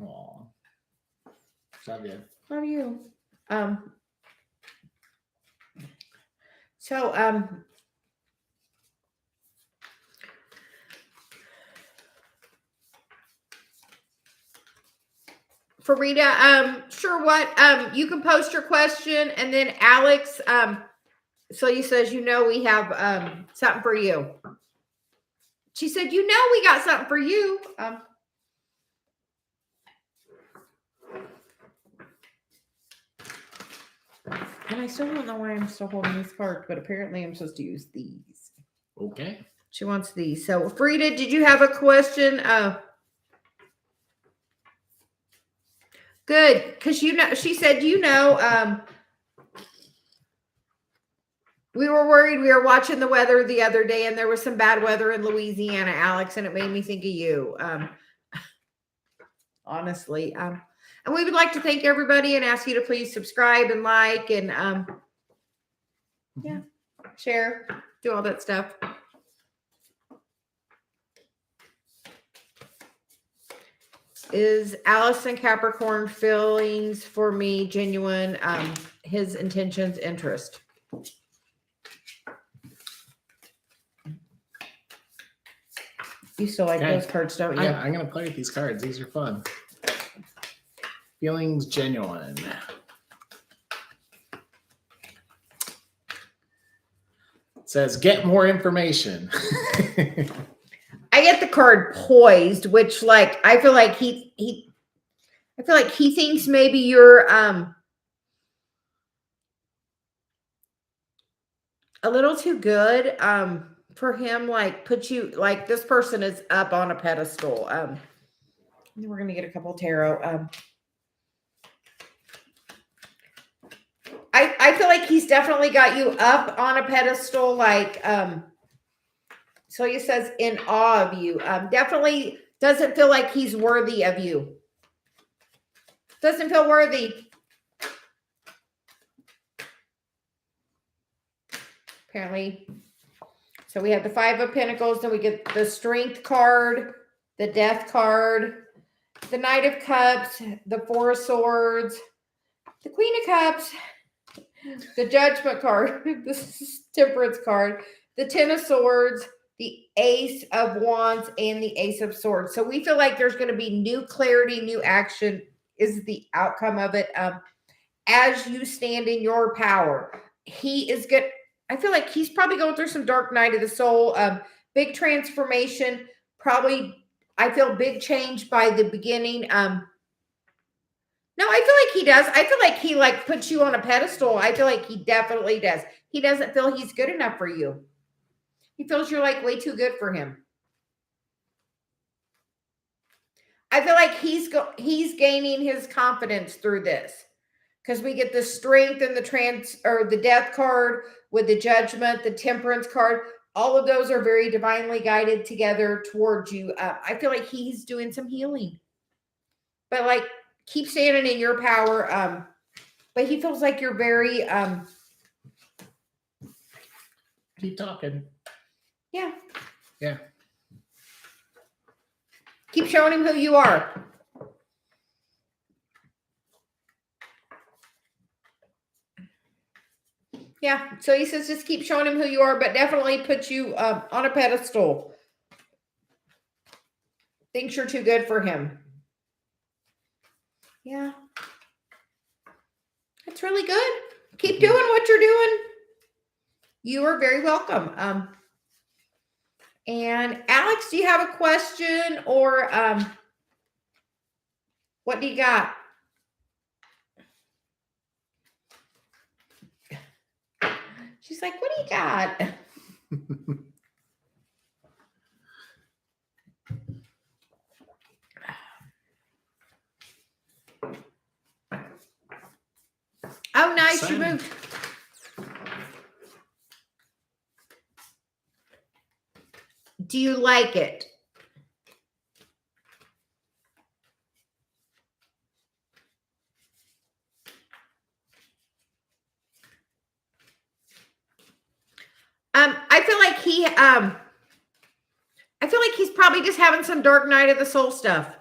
Aw. Love you. Love you. Farida, sure what, you can post your question and then Alex, Celia says, we have, something for you. She said, we got something for you. And I still don't know why I'm still holding these cards, but apparently I'm supposed to use these. Okay. She wants these. So Frida, did you have a question? Good. Because she said, we were worried. We were watching the weather the other day and there was some bad weather in Louisiana, Alex, and it made me think of you. Honestly. And we would like to thank everybody and ask you to please subscribe and like and share, do all that stuff. Is Allison Capricorn feelings for me genuine? His intentions, interest. You still like those cards, don't you? Yeah, I'm going to play with these cards. These are fun. Feelings genuine. It says, get more information. I get the card poised, which like, I feel like he thinks maybe you're, a little too good, for him, like put you, like this person is up on a pedestal. We're going to get a couple tarot. I feel like he's definitely got you up on a pedestal, like, so he says in awe of you. Definitely doesn't feel like he's worthy of you. Doesn't feel worthy. Apparently. So we have the 5 of Pentacles, then we get the Strength card, the Death card, the Knight of Cups, the 4 of Swords, the Queen of Cups, the Judgment card, the Temperance card, the 10 of Swords, the Ace of Wands, and the Ace of Swords. So we feel like there's going to be new clarity, new action is the outcome of it. As you stand in your power, he is good. I feel like he's probably going through some dark night of the soul. Big transformation. Probably, I feel big change by the beginning. No, I feel like he does. I feel like he like puts you on a pedestal. I feel like he definitely does. He doesn't feel he's good enough for you. He feels you're like way too good for him. I feel like he's gaining his confidence through this. Because we get the Strength and the Death card with the Judgment, the Temperance card. All of those are very divinely guided together towards you. I feel like he's doing some healing. But like, keep standing in your power. But he feels like you're very Keep talking. Yeah. Yeah. Keep showing him who you are. Yeah. So he says just keep showing him who you are, but definitely put you on a pedestal. Thinks you're too good for him. Yeah. That's really good. Keep doing what you're doing. You are very welcome. And Alex, do you have a question or what do you got? She's like, what do you got? Oh, nice. You Exciting. moved. Do you like it? I feel like he's probably just having some dark night of the soul stuff.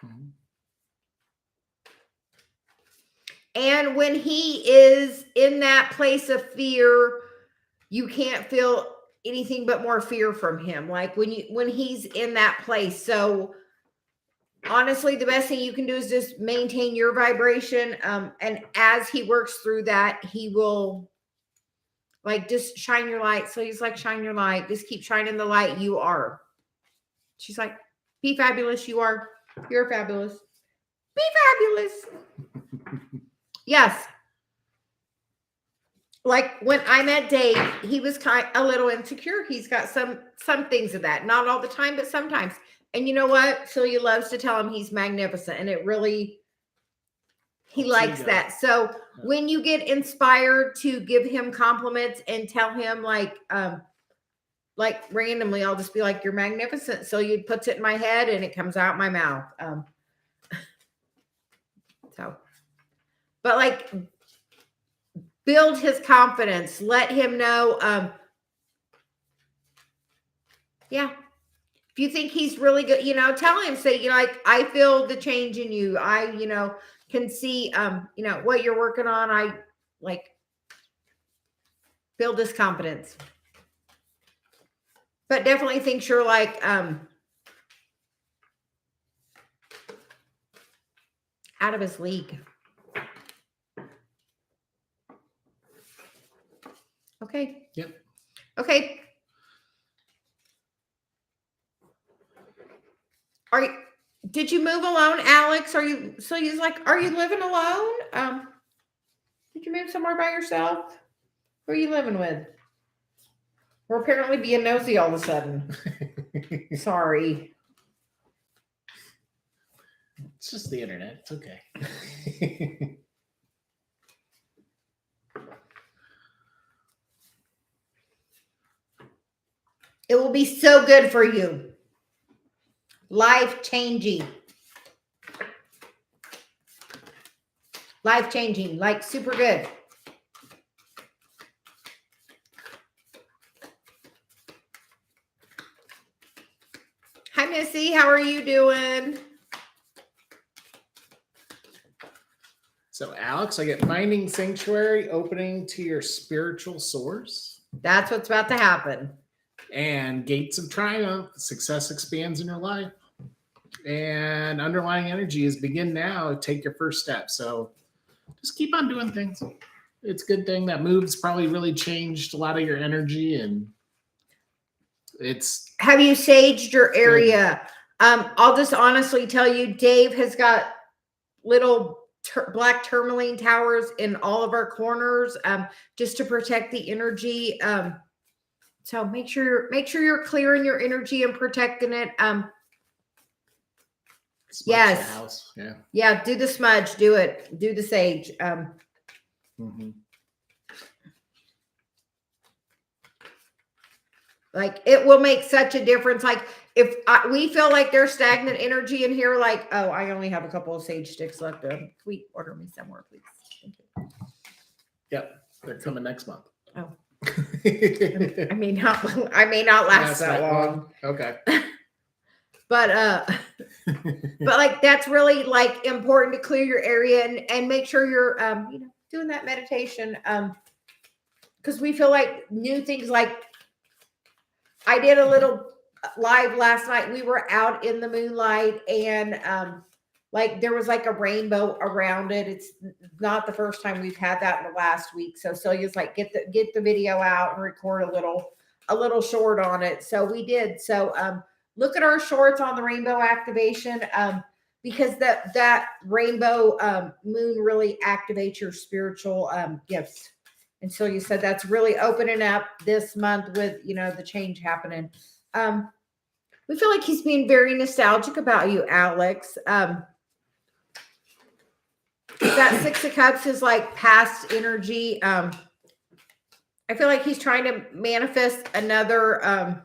Mhm. And when he is in that place of fear, you can't feel anything but more fear from him. Like when he's in that place. So honestly, the best thing you can do is just maintain your vibration. And as he works through that, he will like just shine your light. So he's like, shine your light. Just keep shining the light. You are. She's like, be fabulous. You are. You're fabulous. Be fabulous. Yes. Like when I met Dave, he was a little insecure. He's got some things of that. Not all the time, but sometimes. And you know what? Celia loves to tell him he's magnificent. And it really, he likes that. So when you get inspired to give him compliments and tell him like randomly, I'll just be like, you're magnificent. So you puts it in my head and it comes out my mouth. But like build his confidence. Let him know. Yeah. If you think he's really good, tell him, say, like, I feel the change in you. I, can see, what you're working on. I like build his confidence, but definitely think you're like, out of his league. Okay. Yep. Okay. Did you move alone, Alex? Are you living alone? Did you move somewhere by yourself? Who are you living with? We're apparently being nosy all of a sudden. Sorry. It's just the internet. It's okay. It will be so good for you. Life-changing. Life-changing, like super good. Hi, Missy. How are you doing? So, Alex, I get finding sanctuary, opening to your spiritual source. That's what's about to happen. And gates of triumph, success expands in your life. And underlying energy is begin now, take your first step. So just keep on doing things. It's a good thing. That move's probably really changed a lot of your energy, and it's. Have you saged your area? I'll just honestly tell you, Dave has got little black tourmaline towers in all of our corners, just to protect the energy. So make sure you're clearing your energy and protecting it. Yes. The house. Yeah. Yeah. Do the smudge. Do it. Do the sage. Like it will make such a difference. Like if we feel like there's stagnant energy in here, like, oh, I only have a couple of sage sticks left. Can we order me somewhere, please? Thank you. Yep. They're coming next month. Oh. I may not last that long. Okay. But like that's really like important to clear your area and make sure you're doing that meditation. Because we feel like new things, like I did a little live last night. We were out in the moonlight and like there was like a rainbow around it. It's not the first time we've had that in the last week. So Celia's like, get the video out and record a little short on it. So we did. So look at our shorts on the rainbow activation. Because that rainbow moon really activates your spiritual gifts. And so you said that's really opening up this month with, the change happening. We feel like he's being very nostalgic about you, Alex. That Six of Cups is like past energy. I feel like he's trying to manifest another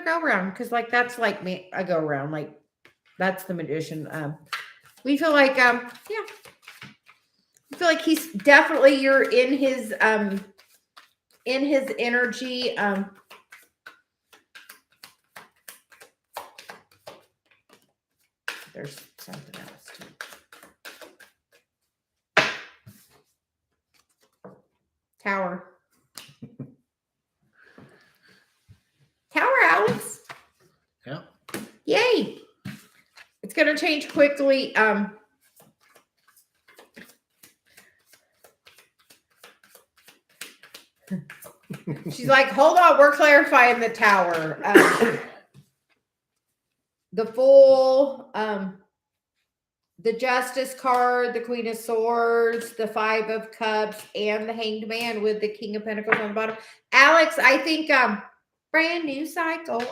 go round, because like that's like a go round, like that's the Magician. We feel like I feel like he's definitely, you're in his energy. There's something else too. Tower, Alex. Yeah. Yay. It's going to change quickly. She's like, hold on, we're clarifying the Tower. The Fool, the Justice card, the Queen of Swords, the Five of Cups, and the Hanged Man with the King of Pentacles on the bottom. Alex, I think brand new cycle.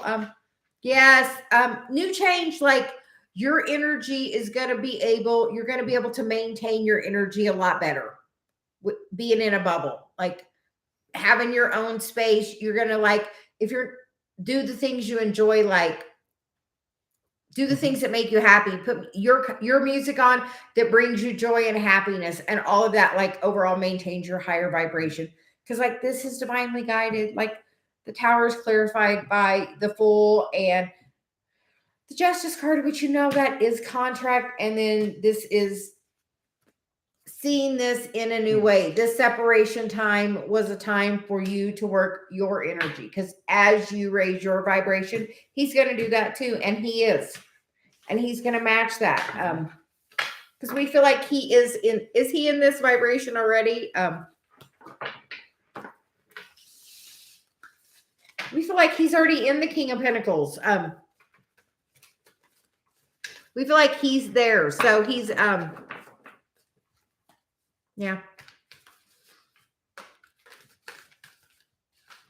Yes, new change. Like your energy is going to be able, you're going to be able to maintain your energy a lot better. Being in a bubble, like having your own space. You're going to like, if you're do the things you enjoy, like do the things that make you happy, put your music on that brings you joy and happiness, and all of that, like overall maintains your higher vibration. Because like this is divinely guided. Like the Tower is clarified by the Fool and the Justice card, which that is contract. And then this is seeing this in a new way. This separation time was a time for you to work your energy, because as you raise your vibration, he's going to do that too. And he is. And he's going to match that. Because we feel like he is he in this vibration already? We feel like he's already in the King of Pentacles. We feel like he's there. So he's, yeah.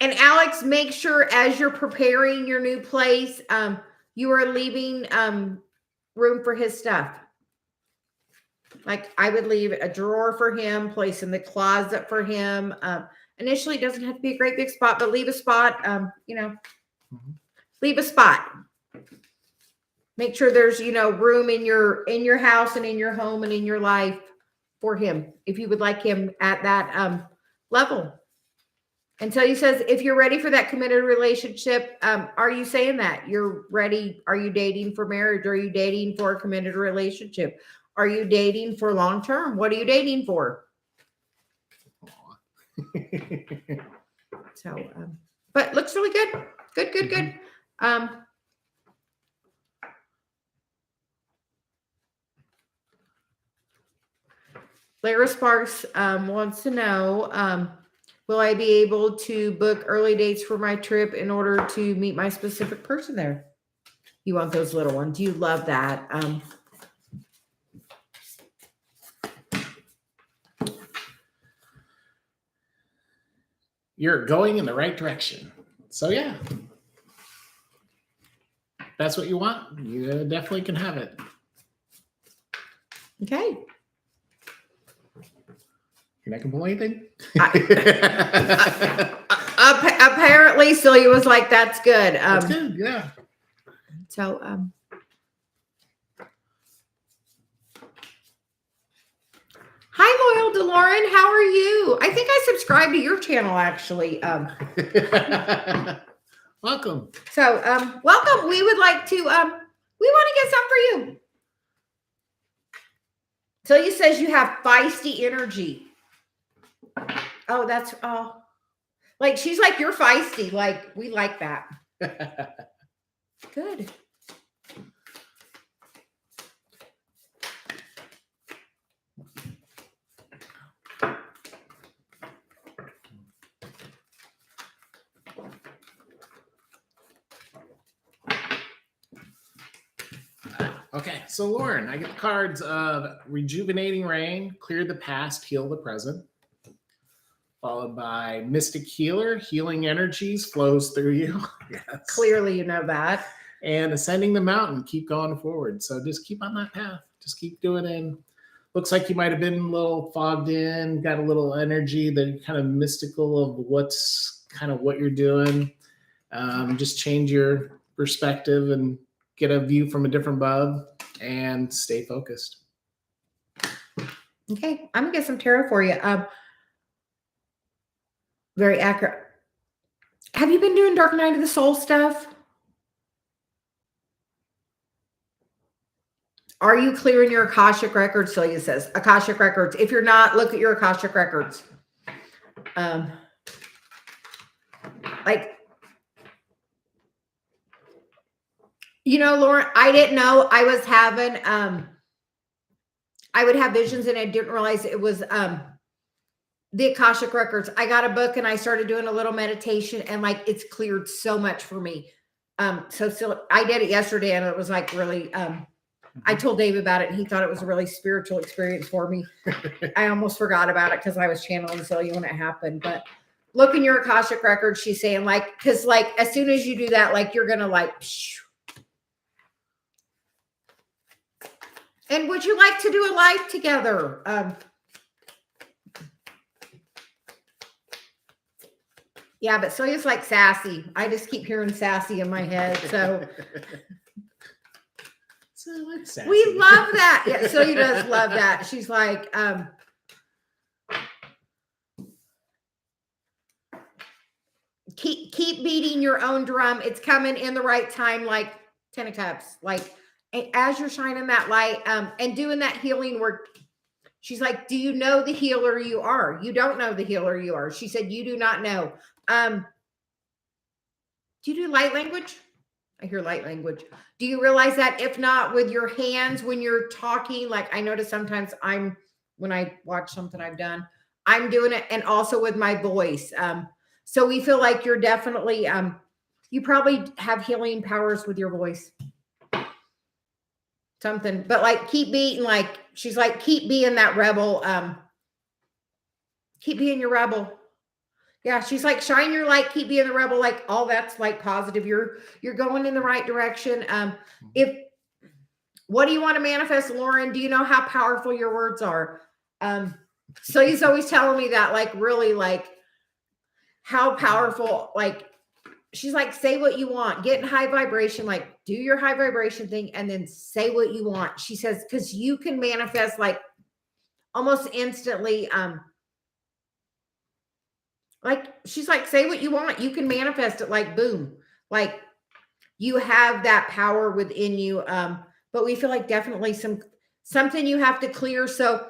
And Alex, make sure as you're preparing your new place, you are leaving room for his stuff. Like I would leave a drawer for him, place in the closet for him. Initially, it doesn't have to be a great big spot, but leave a spot, leave a spot. Make sure there's, room in your house and in your home and in your life for him, if you would like him at that level. And so he says, if you're ready for that committed relationship, are you saying that you're ready? Are you dating for marriage? Are you dating for a committed relationship? Are you dating for long term? What are you dating for? So, but looks really good. Good. Lara Sparks wants to know, will I be able to book early dates for my trip in order to meet my specific person there? You want those little ones. You love that. You're going in the right direction. So yeah, that's what you want. You definitely can have it. Okay. You're not going to pull anything? Apparently, Celia was like, that's good. That's good, yeah. So, hi, Loyal DeLauren. How are you? I think I subscribed to your channel, actually. Welcome. So, welcome. We would like to, we want to get some for you. Celia says you have feisty energy. Oh, that's, like, she's like, you're feisty. Like, we like that. Good. Okay, so Lauren, I get the cards of Rejuvenating Rain, Clear the Past, Heal the Present. Followed by Mystic Healer, Healing Energies flows through you. Yes. Clearly, you know that. And Ascending the Mountain, keep going forward. So just keep on that path. Just keep doing it. Looks like you might have been a little fogged in, got a little energy, that kind of mystical of what's kind of what you're doing. Just change your perspective and get a view from a different above and stay focused. Okay, I'm gonna get some tarot for you. Very accurate. Have you been doing Dark Night of the Soul stuff? Are you clearing your Akashic records? Celia says Akashic records. If you're not, look at your Akashic records. Like, you know, Lauren, I didn't know I was having, I would have visions and I didn't realize it was the Akashic records. I got a book and I started doing a little meditation and like it's cleared so much for me. So I did it yesterday and it was like really, I told Dave about it and he thought it was a really spiritual experience for me. I almost forgot about it because I was channeling Celia when it happened. But look in your Akashic records, she's saying like, because like as soon as you do that, like you're gonna like. And would you like to do a live together? Yeah, but Celia's like sassy. I just keep hearing sassy in my head. So. So like sassy. We love that. Yeah, Celia does love that. She's like, keep beating your own drum. It's coming in the right time, like 10 of Cups. Like as you're shining that light, and doing that healing work. She's like, do you know the healer you are? You don't know the healer you are. She said, you do not know. Do you do light language? I hear light language. Do you realize that if not with your hands, when you're talking, like I notice sometimes when I watch something I've done, I'm doing it. And also with my voice. So we feel like you're definitely, you probably have healing powers with your voice. Something, but like keep being like, she's like, keep being that rebel. Keep being your rebel. Yeah, she's like, shine your light, keep being the rebel, like all that's like positive. You're going in the right direction. What do you want to manifest, Lauren? Do you know how powerful your words are? So he's always telling me that, like, really, like how powerful, like, she's like, say what you want, get in high vibration, like do your high vibration thing and then say what you want. She says, because you can manifest like almost instantly. Like she's like, say what you want. You can manifest it like boom. Like you have that power within you. But we feel like definitely something you have to clear. So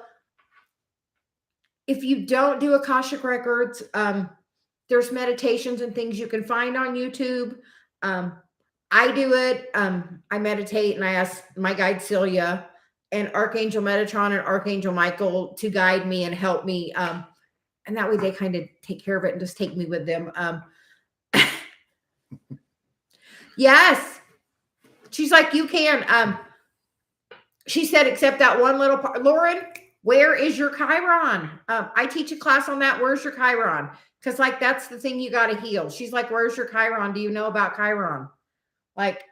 if you don't do Akashic records, there's meditations and things you can find on YouTube. I do it. I meditate and I ask my guide Celia and Archangel Metatron and Archangel Michael to guide me and help me. And that way they kind of take care of it and just take me with them. Yes. She's like, you can. She said, except that one little part. Lauren, where is your Chiron? I teach a class on that. Where's your Chiron? Because like, that's the thing you got to heal. She's like, where's your Chiron? Do you know about Chiron? Like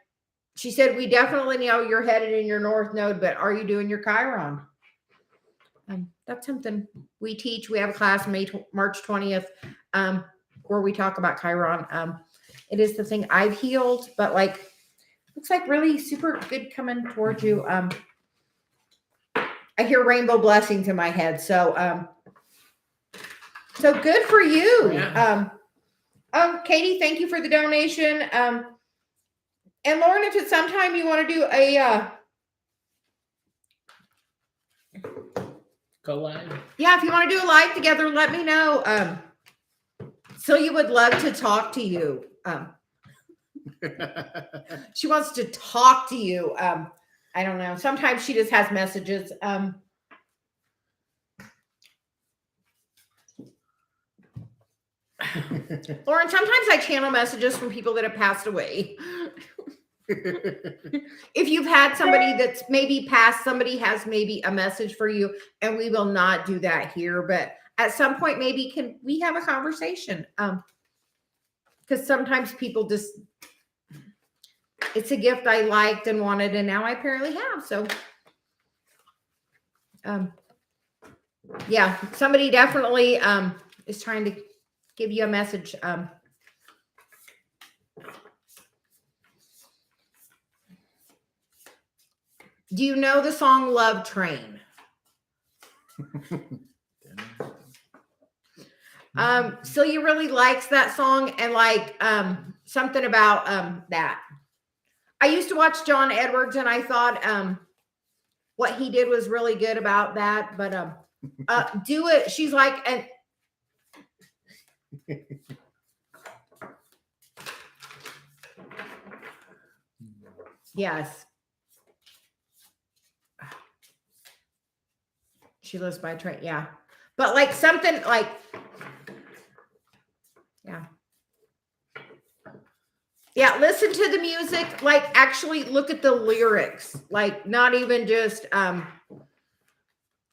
she said, we definitely know you're headed in your North Node, but are you doing your Chiron? That's something we teach. We have a class March 20th, where we talk about Chiron. It is the thing I've healed, but like, looks like really super good coming towards you. I hear rainbow blessings in my head. So, so good for you. Yeah. Katie, thank you for the donation. And Lauren, if at some time you want to do a, Go live. yeah, if you want to do a live together, let me know. Celia would love to talk to you. She wants to talk to you. I don't know. Sometimes she just has messages. Lauren, sometimes I channel messages from people that have passed away. If you've had somebody that's maybe passed, somebody has maybe a message for you, and we will not do that here. But at some point, maybe can we have a conversation? Because sometimes people just, it's a gift I liked and wanted, and now I apparently have. So, yeah, somebody definitely is trying to give you a message. Do you know the song Love Train? Celia really likes that song, and like something about that. I used to watch John Edwards, and I thought what he did was really good about that, but do it. She's like, and yes. She lives by train. Yeah. But like something like, yeah. Yeah. Listen to the music. Like actually look at the lyrics. Like not even just,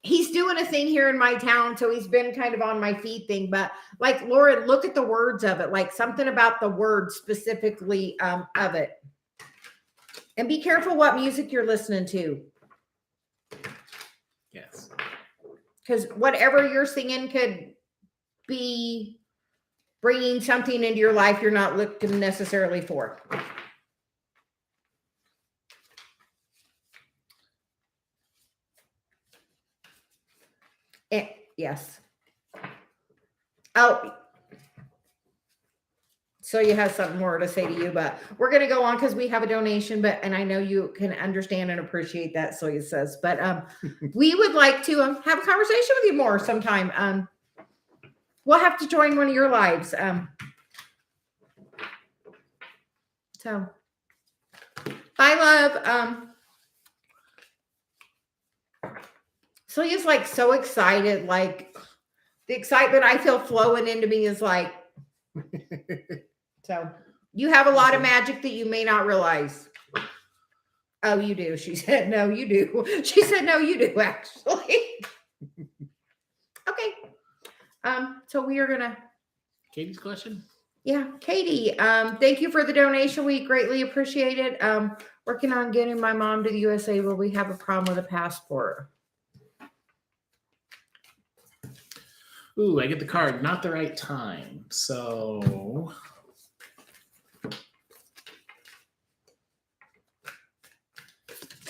he's doing a thing here in my town. So he's been kind of on my feed thing, but like Lauren, look at the words of it. Like something about the words specifically of it. And be careful what music you're listening to. Yes. Because whatever you're singing could be bringing something into your life you're not looking necessarily for. Yes. Oh, Celia has something more to say to you, but we're going to go on because we have a donation, and I know you can understand and appreciate that, Celia says, but we would like to have a conversation with you more sometime. We'll have to join one of your lives. So, bye, love. Celia's like so excited, like the excitement I feel flowing into me is like, so you have a lot of magic that you may not realize. Oh, you do. She said, no, you do. She said, no, you do actually. Okay. So we are gonna. Katie's question? Yeah, Katie. Thank you for the donation. We greatly appreciate it. Working on getting my mom to the USA, but we have a problem with a passport. Ooh, I get the card, not the right time. So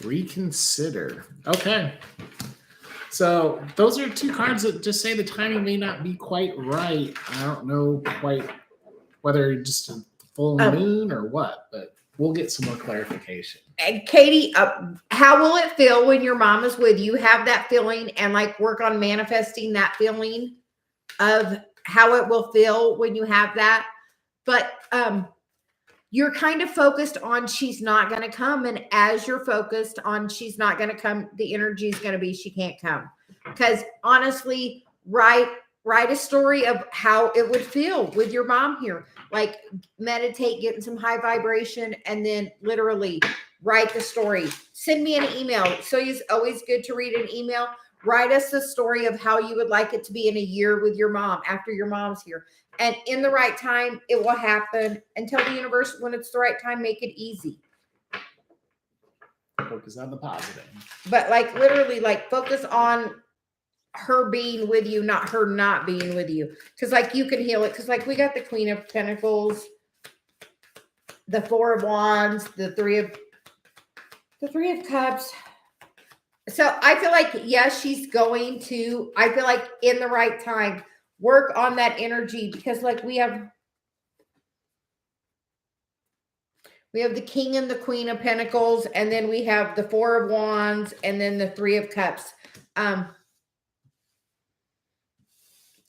reconsider. Okay. So those are two cards that just say the timing may not be quite right. I don't know quite whether just a full moon or what, but we'll get some more clarification. And Katie, how will it feel when your mom is with you? Have that feeling and like work on manifesting that feeling of how it will feel when you have that. But you're kind of focused on she's not going to come. And as you're focused on she's not going to come, the energy is going to be she can't come. Because honestly, write a story of how it would feel with your mom here. Like meditate, getting some high vibration, and then literally write the story. Send me an email. So it's always good to read an email. Write us the story of how you would like it to be in a year with your mom after your mom's here. And in the right time, it will happen. And tell the universe when it's the right time, make it easy. Focus on the positive. But like literally like focus on her being with you, not her not being with you. Because like you can heal it. Because like we got the Queen of Pentacles, the Four of Wands, the Three of Cups. So I feel like, yes, she's going to, I feel like in the right time, work on that energy because like we have the King and the Queen of Pentacles, and then we have the Four of Wands, and then the Three of Cups.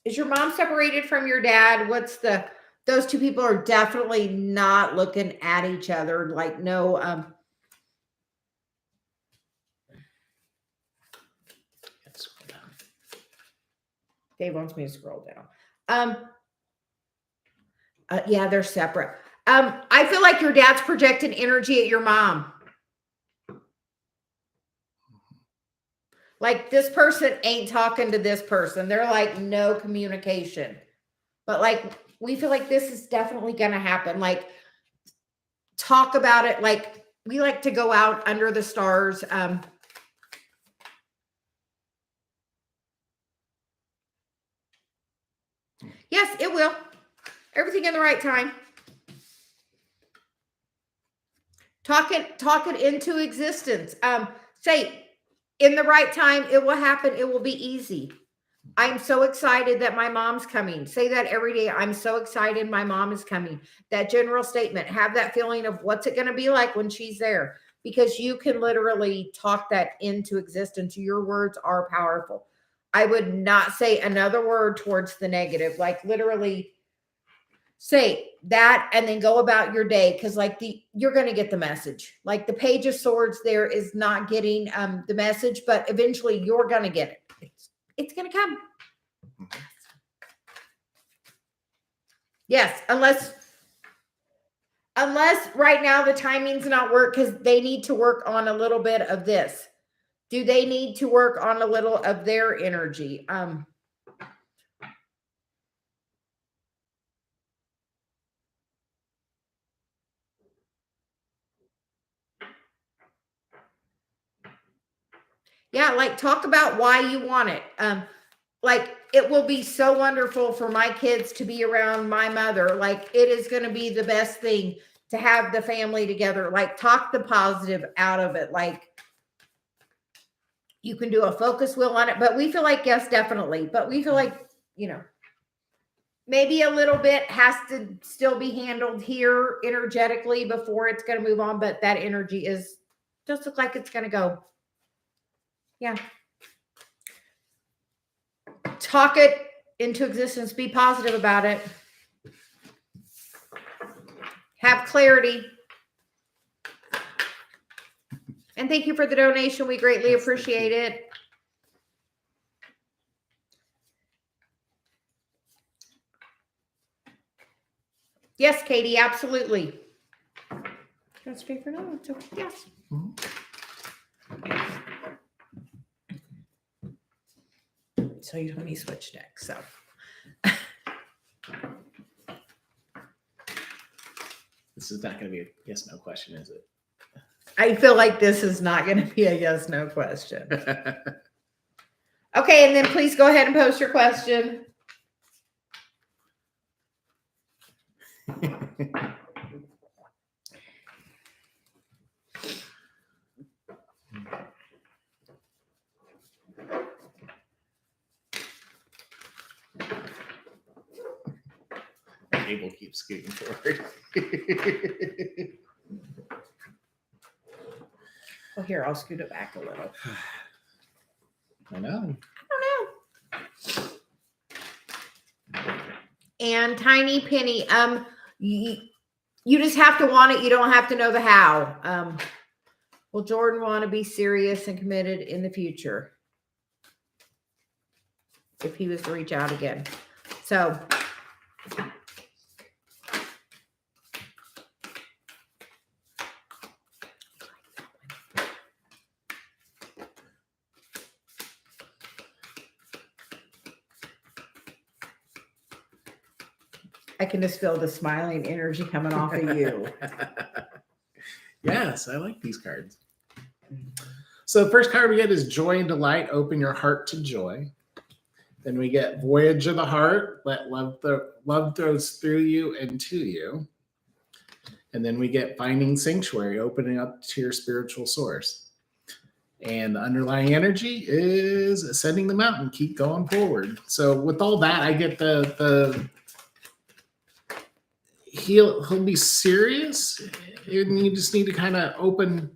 Is your mom separated from your dad? What's the those two people are definitely not looking at each other. Like, no, Let's scroll down. Dave wants me to scroll down. Yeah, they're separate. I feel like your dad's projecting energy at your mom. Like, this person ain't talking to this person. They're like, no communication. But like, we feel like this is definitely going to happen. Like, talk about it. Like, we like to go out under the stars. Yes, it will. Everything in the right time. Talk it into existence. Say, in the right time, it will happen. It will be easy. I'm so excited that my mom's coming. Say that every day. I'm so excited my mom is coming. That general statement. Have that feeling of what's it going to be like when she's there. Because you can literally talk that into existence. Your words are powerful. I would not say another word towards the negative. Like, literally say that and then go about your day, because like you're going to get the message. Like, the Page of Swords there is not getting the message, but eventually you're going to get it. It's going to come. Yes, unless right now the timing's not work, because they need to work on a little bit of this. Do they need to work on a little of their energy? Yeah, like, talk about why you want it. Like, it will be so wonderful for my kids to be around my mother. Like, it is going to be the best thing to have the family together. Like, talk the positive out of it. Like, you can do a focus wheel on it, but we feel like, yes, definitely. But we feel like, maybe a little bit has to still be handled here energetically before it's going to move on. But that energy does look like it's going to go. Yeah. Talk it into existence. Be positive about it. Have clarity. And thank you for the donation. We greatly appreciate it. Yes, Katie, absolutely. That's straight for no. So, yes. So you told me switch decks. So This is not going to be a yes/no question, is it? I feel like this is not going to be a yes/no question. Okay, and then please go ahead and post your question. Cable keeps scooting forward. Well, here, I'll scoot it back a little. I know. And Tiny Penny, you just have to want it. You don't have to know the how. Will Jordan want to be serious and committed in the future if he was to reach out again? So I can just feel the smiling energy coming off of you. Yes, I like these cards. So the first card we get is Joy and Delight. Open your heart to joy. Then we get Voyage of the Heart. Let love throws through you and to you. And then we get Finding Sanctuary. Opening up to your spiritual source. And the underlying energy is Ascending the Mountain. Keep going forward. So with all that, I get the he'll be serious, and you just need to kind of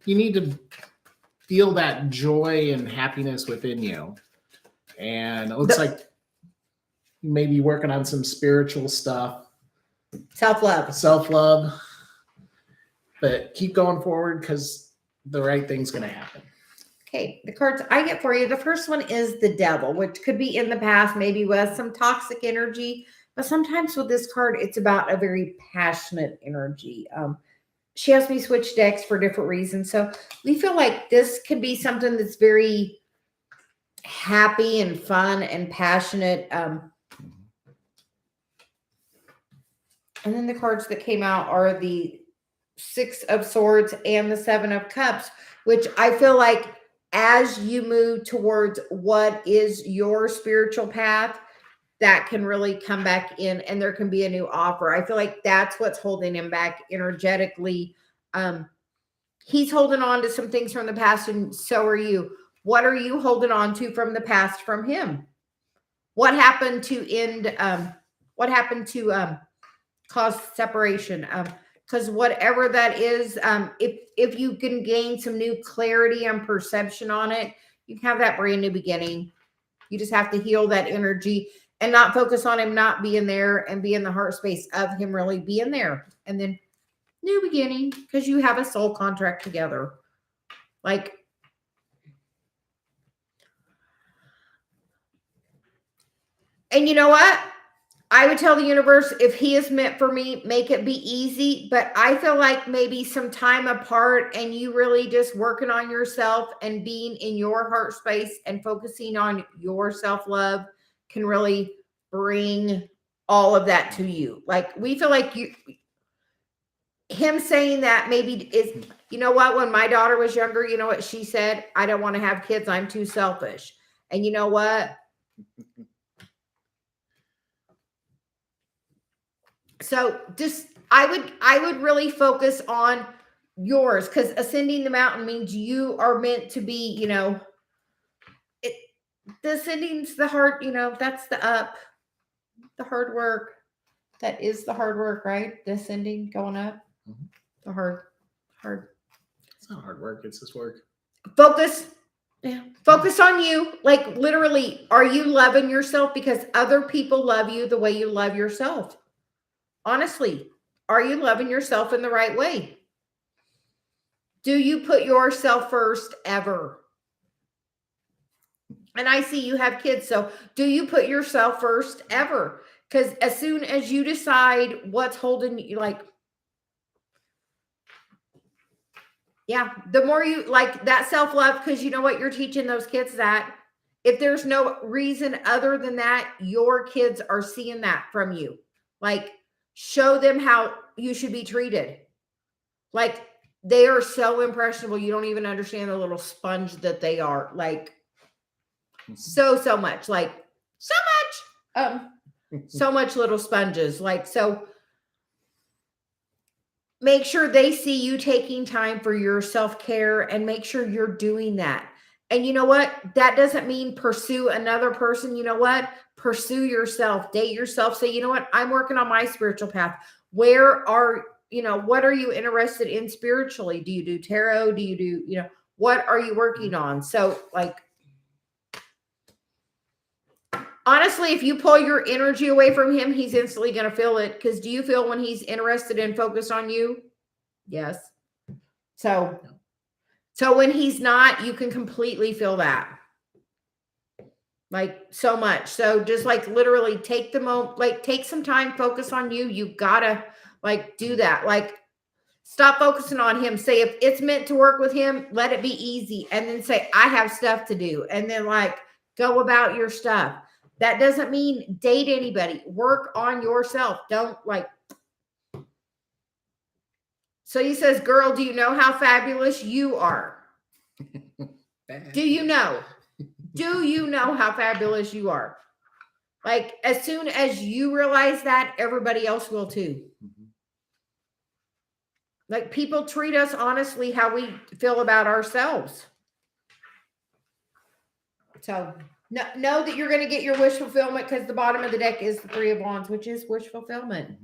you need to feel that joy and happiness within you. And it looks like you may be working on some spiritual stuff. Self-love. self-love. But keep going forward because the right thing's going to happen. Okay, the cards I get for you. The first one is the devil, which could be in the past, maybe with some toxic energy. But sometimes with this card, it's about a very passionate energy. She has me switch decks for different reasons. So we feel like this could be something that's very happy and fun and passionate. And then the cards that came out are the Six of Swords and the Seven of Cups, which I feel like as you move towards what is your spiritual path, that can really come back in and there can be a new offer. I feel like that's what's holding him back energetically. He's holding on to some things from the past, and so are you. What are you holding on to from the past from him? What happened to end? What happened to cause separation? Because whatever that is, if you can gain some new clarity and perception on it, you can have that brand new beginning. You just have to heal that energy and not focus on him not being there and be in the heart space of him really being there. And then new beginning, because you have a soul contract together. Like, and you know what? I would tell the universe, if he is meant for me, make it be easy. But I feel like maybe some time apart and you really just working on yourself and being in your heart space and focusing on your self-love can really bring all of that to you. Like, we feel like him saying that maybe is, you know what, when my daughter was younger, you know what she said? I don't want to have kids. I'm too selfish. And you know what? So just, I would really focus on yours, because ascending the mountain means you are meant to be, you know, the ascending's the hard, you know, that's the up, the hard work. That is the hard work, right? The ascending, going up, the hard. It's not hard work. It's just work. Focus. Yeah. Focus on you. Like, literally, are you loving yourself? Because other people love you the way you love yourself. Honestly, are you loving yourself in the right way? Do you put yourself first ever? And I see you have kids. So do you put yourself first ever? Because as soon as you decide what's holding you, like, yeah, the more you like that self-love, because you know what, you're teaching those kids that if there's no reason other than that, your kids are seeing that from you. Like, show them how you should be treated. Like, they are so impressionable. You don't even understand the little sponge that they are. Like, so much. Like, so much. So much little sponges. Like, so make sure they see you taking time for your self-care and make sure you're doing that. And you know what? That doesn't mean pursue another person. You know what? Pursue yourself, date yourself. Say, you know what? I'm working on my spiritual path. Where are, you know, what are you interested in spiritually? Do you do tarot? Do you do, you know, what are you working on? So, like, honestly, if you pull your energy away from him, he's instantly going to feel it. Because do you feel when he's interested and focused on you? Yes. So when he's not, you can completely feel that. Like, so much. So just like literally take the moment, like take some time, focus on you. You gotta like do that. Like, stop focusing on him. Say, if it's meant to work with him, let it be easy. And then say, I have stuff to do. And then like go about your stuff. That doesn't mean date anybody. Work on yourself. Don't like. So he says, girl, do you know how fabulous you are? Do you know? Do you know how fabulous you are? Like, as soon as you realize that, everybody else will too. Like, people treat us honestly how we feel about ourselves. So know that you're going to get your wish fulfillment, because the bottom of the deck is the Three of Wands, which is wish fulfillment.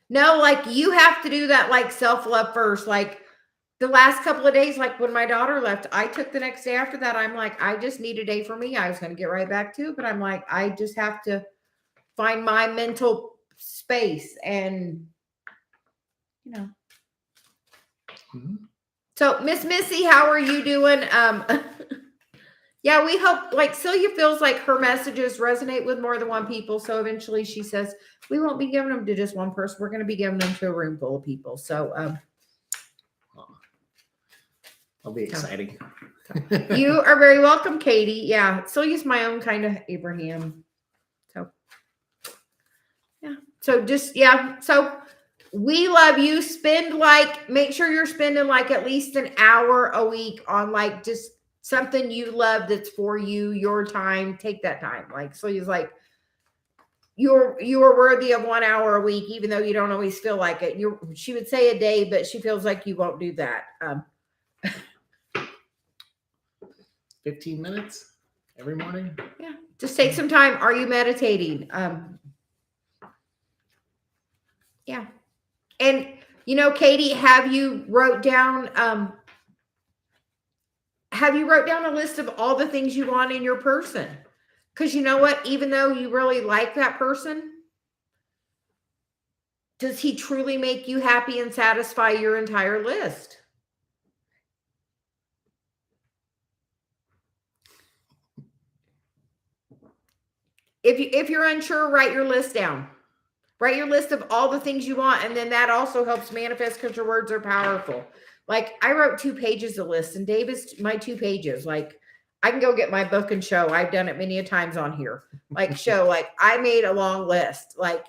No, like, you have to do that, like, self-love first. Like, the last couple of days, like when my daughter left, I took the next day after that. I'm like, I just need a day for me. I was going to get right back to it, but I'm like, I just have to find my mental space and, you know. Mhm. So Miss Missy, how are you doing? Yeah, we hope, like Celia feels like her messages resonate with more than one people. So eventually she says, we won't be giving them to just one person. We're going to be giving them to a room full of people. So, That'll be exciting. you are very welcome, Katie. Yeah. Celia's my own kind of Abraham. So, yeah. So just, yeah. So we love you. Make sure you're spending like at least an hour a week on like just something you love that's for you, your time. Take that time. Like, Celia's like, you're worthy of 1 hour a week, even though you don't always feel like it. She would say a day, but she feels like you won't do that. 15 minutes every morning. Yeah. Just take some time. Are you meditating? Yeah. And Katie, have you wrote down a list of all the things you want in your person? Because you know what? Even though you really like that person, does he truly make you happy and satisfy your entire list? If you're unsure, write your list down. Write your list of all the things you want, and then that also helps manifest because your words are powerful. Like I wrote 2 pages of list, and Dave is my 2 pages. Like I can go get my book and show. I've done it many a times on here. Like show, like I made a long list. Like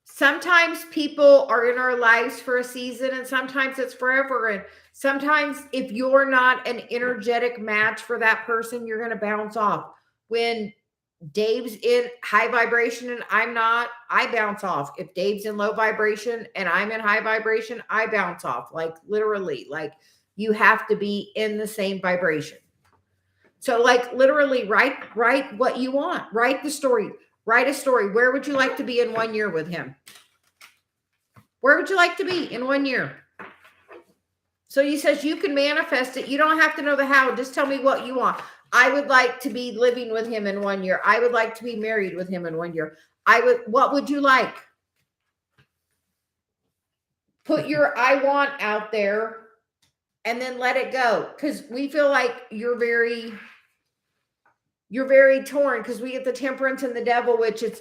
sometimes people are in our lives for a season, and sometimes it's forever. And sometimes if you're not an energetic match for that person, you're going to bounce off. When Dave's in high vibration and I'm not, I bounce off. If Dave's in low vibration and I'm in high vibration, I bounce off. Like literally, like you have to be in the same vibration. So like literally write what you want. Write the story. Write a story. Where would you like to be in 1 year with him? Where would you like to be in 1 year? So he says you can manifest it. You don't have to know the how. Just tell me what you want. I would like to be living with him in 1 year. I would like to be married with him in 1 year. What would you like? Put your I want out there and then let it go. Because we feel like you're very torn because we get the temperance and the devil, which it's,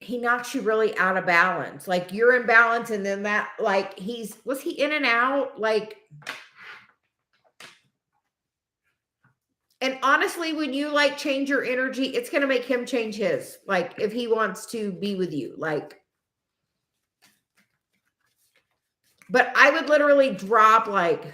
he knocks you really out of balance. Like you're in balance. And then that, like was he in and out? Like, and honestly, when you like change your energy, it's going to make him change his, like if he wants to be with you, like, but I would literally drop like,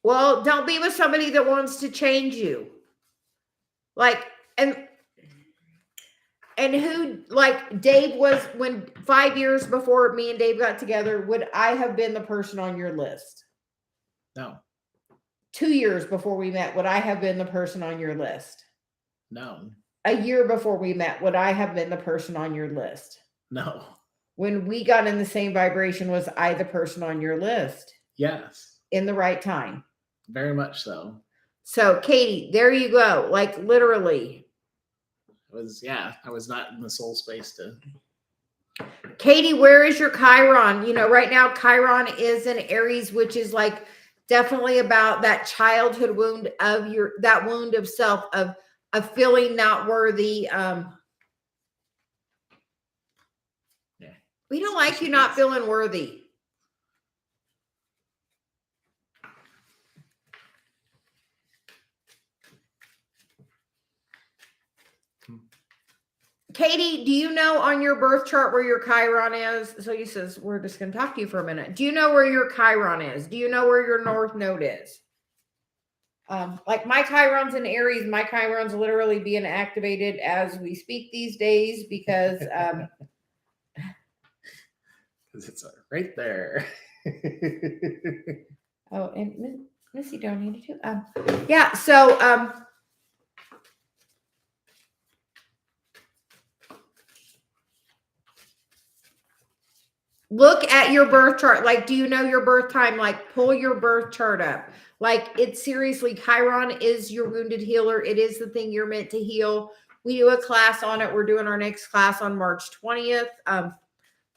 well, don't be with somebody that wants to change you. Like, and who, like Dave was, when 5 years before me and Dave got together, would I have been the person on your list? No. 2 years before we met, would I have been the person on your list? No. A year before we met, would I have been the person on your list? No. When we got in the same vibration, was I the person on your list? Yes. In the right time? Very much so. So, Katie, there you go. Like literally. I was not in the soul space to. Katie, where is your Chiron? Right now Chiron is in Aries, which is like definitely about that childhood wound of that wound of self, of feeling not worthy. Yeah. We don't like you not feeling worthy. Katie, do you know on your birth chart where your Chiron is? So he says, we're just going to talk to you for a minute. Do you know where your Chiron is? Do you know where your North Node is? Like my Chiron's in Aries. My Chiron's literally being activated as we speak these days because because it's right there. Oh, and Missy donated too. Yeah. So, look at your birth chart. Like, do you know your birth time? Like, pull your birth chart up. Like, it's seriously, Chiron is your wounded healer. It is the thing you're meant to heal. We do a class on it. We're doing our next class on March 20th.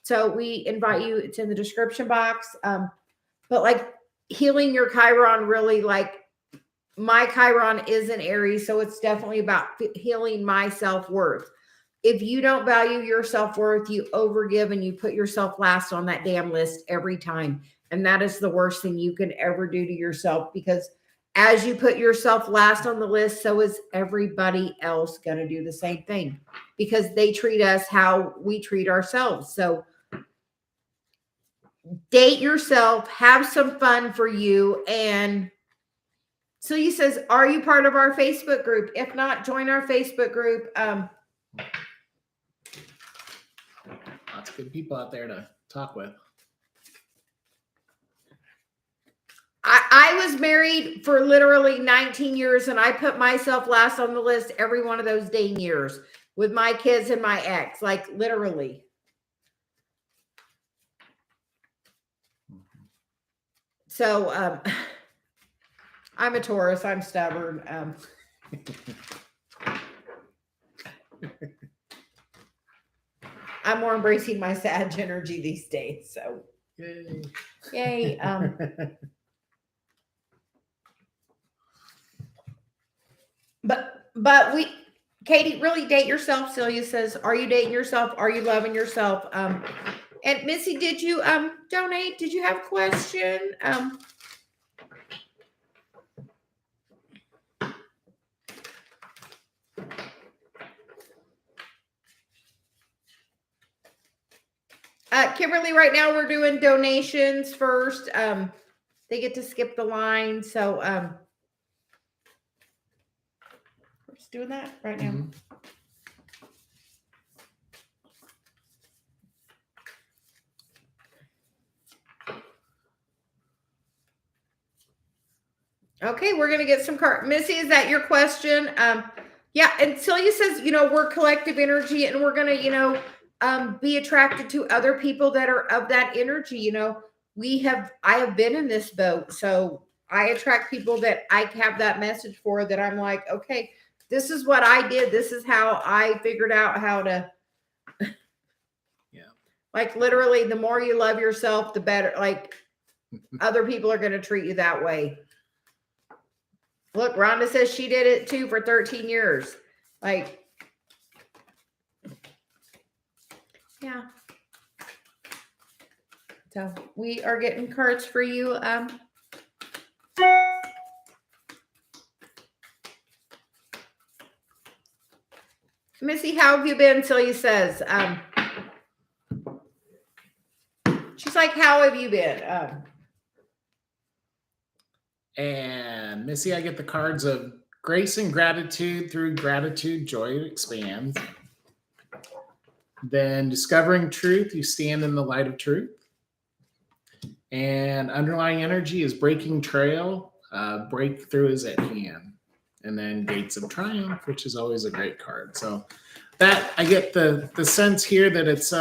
So we invite you. It's in the description box. But like healing your Chiron, really, like my Chiron is an Aries, so it's definitely about healing my self-worth. If you don't value your self-worth, you overgive and you put yourself last on that damn list every time. And that is the worst thing you can ever do to yourself, because as you put yourself last on the list, so is everybody else going to do the same thing, because they treat us how we treat ourselves. So date yourself, have some fun for you. And Celia says, are you part of our Facebook group? If not, join our Facebook group. Lots of good people out there to talk with. I was married for literally 19 years, and I put myself last on the list every one of those dang years with my kids and my ex, like literally. So I'm a Taurus. I'm stubborn. I'm more embracing my Sag energy these days. So yay. But Katie, really date yourself. Celia says, are you dating yourself? Are you loving yourself? And Missy, did you donate? Did you have a question? Kimberly, right now we're doing donations first. They get to skip the line. So we're just doing that right now. Mm-hmm. Okay, we're going to get some cards. Missy, is that your question? Yeah, and Celia says, we're collective energy, and we're going to, be attracted to other people that are of that energy. I have been in this boat, so I attract people that I have that message for, that I'm like, okay, this is what I did. This is how I figured out how to, like literally, the more you love yourself, the better, like other people are going to treat you that way. Look, Rhonda says she did it too for 13 years. Like, yeah. So we are getting cards for you. Missy, how have you been? Celia says, she's like, how have you been? And Missy, I get the cards of grace and gratitude. Through gratitude, joy expands. Then discovering truth, you stand in the light of truth. And underlying energy is breaking trail. Breakthrough is at hand. And then gates of triumph, which is always a great card. So that I get the sense here that it's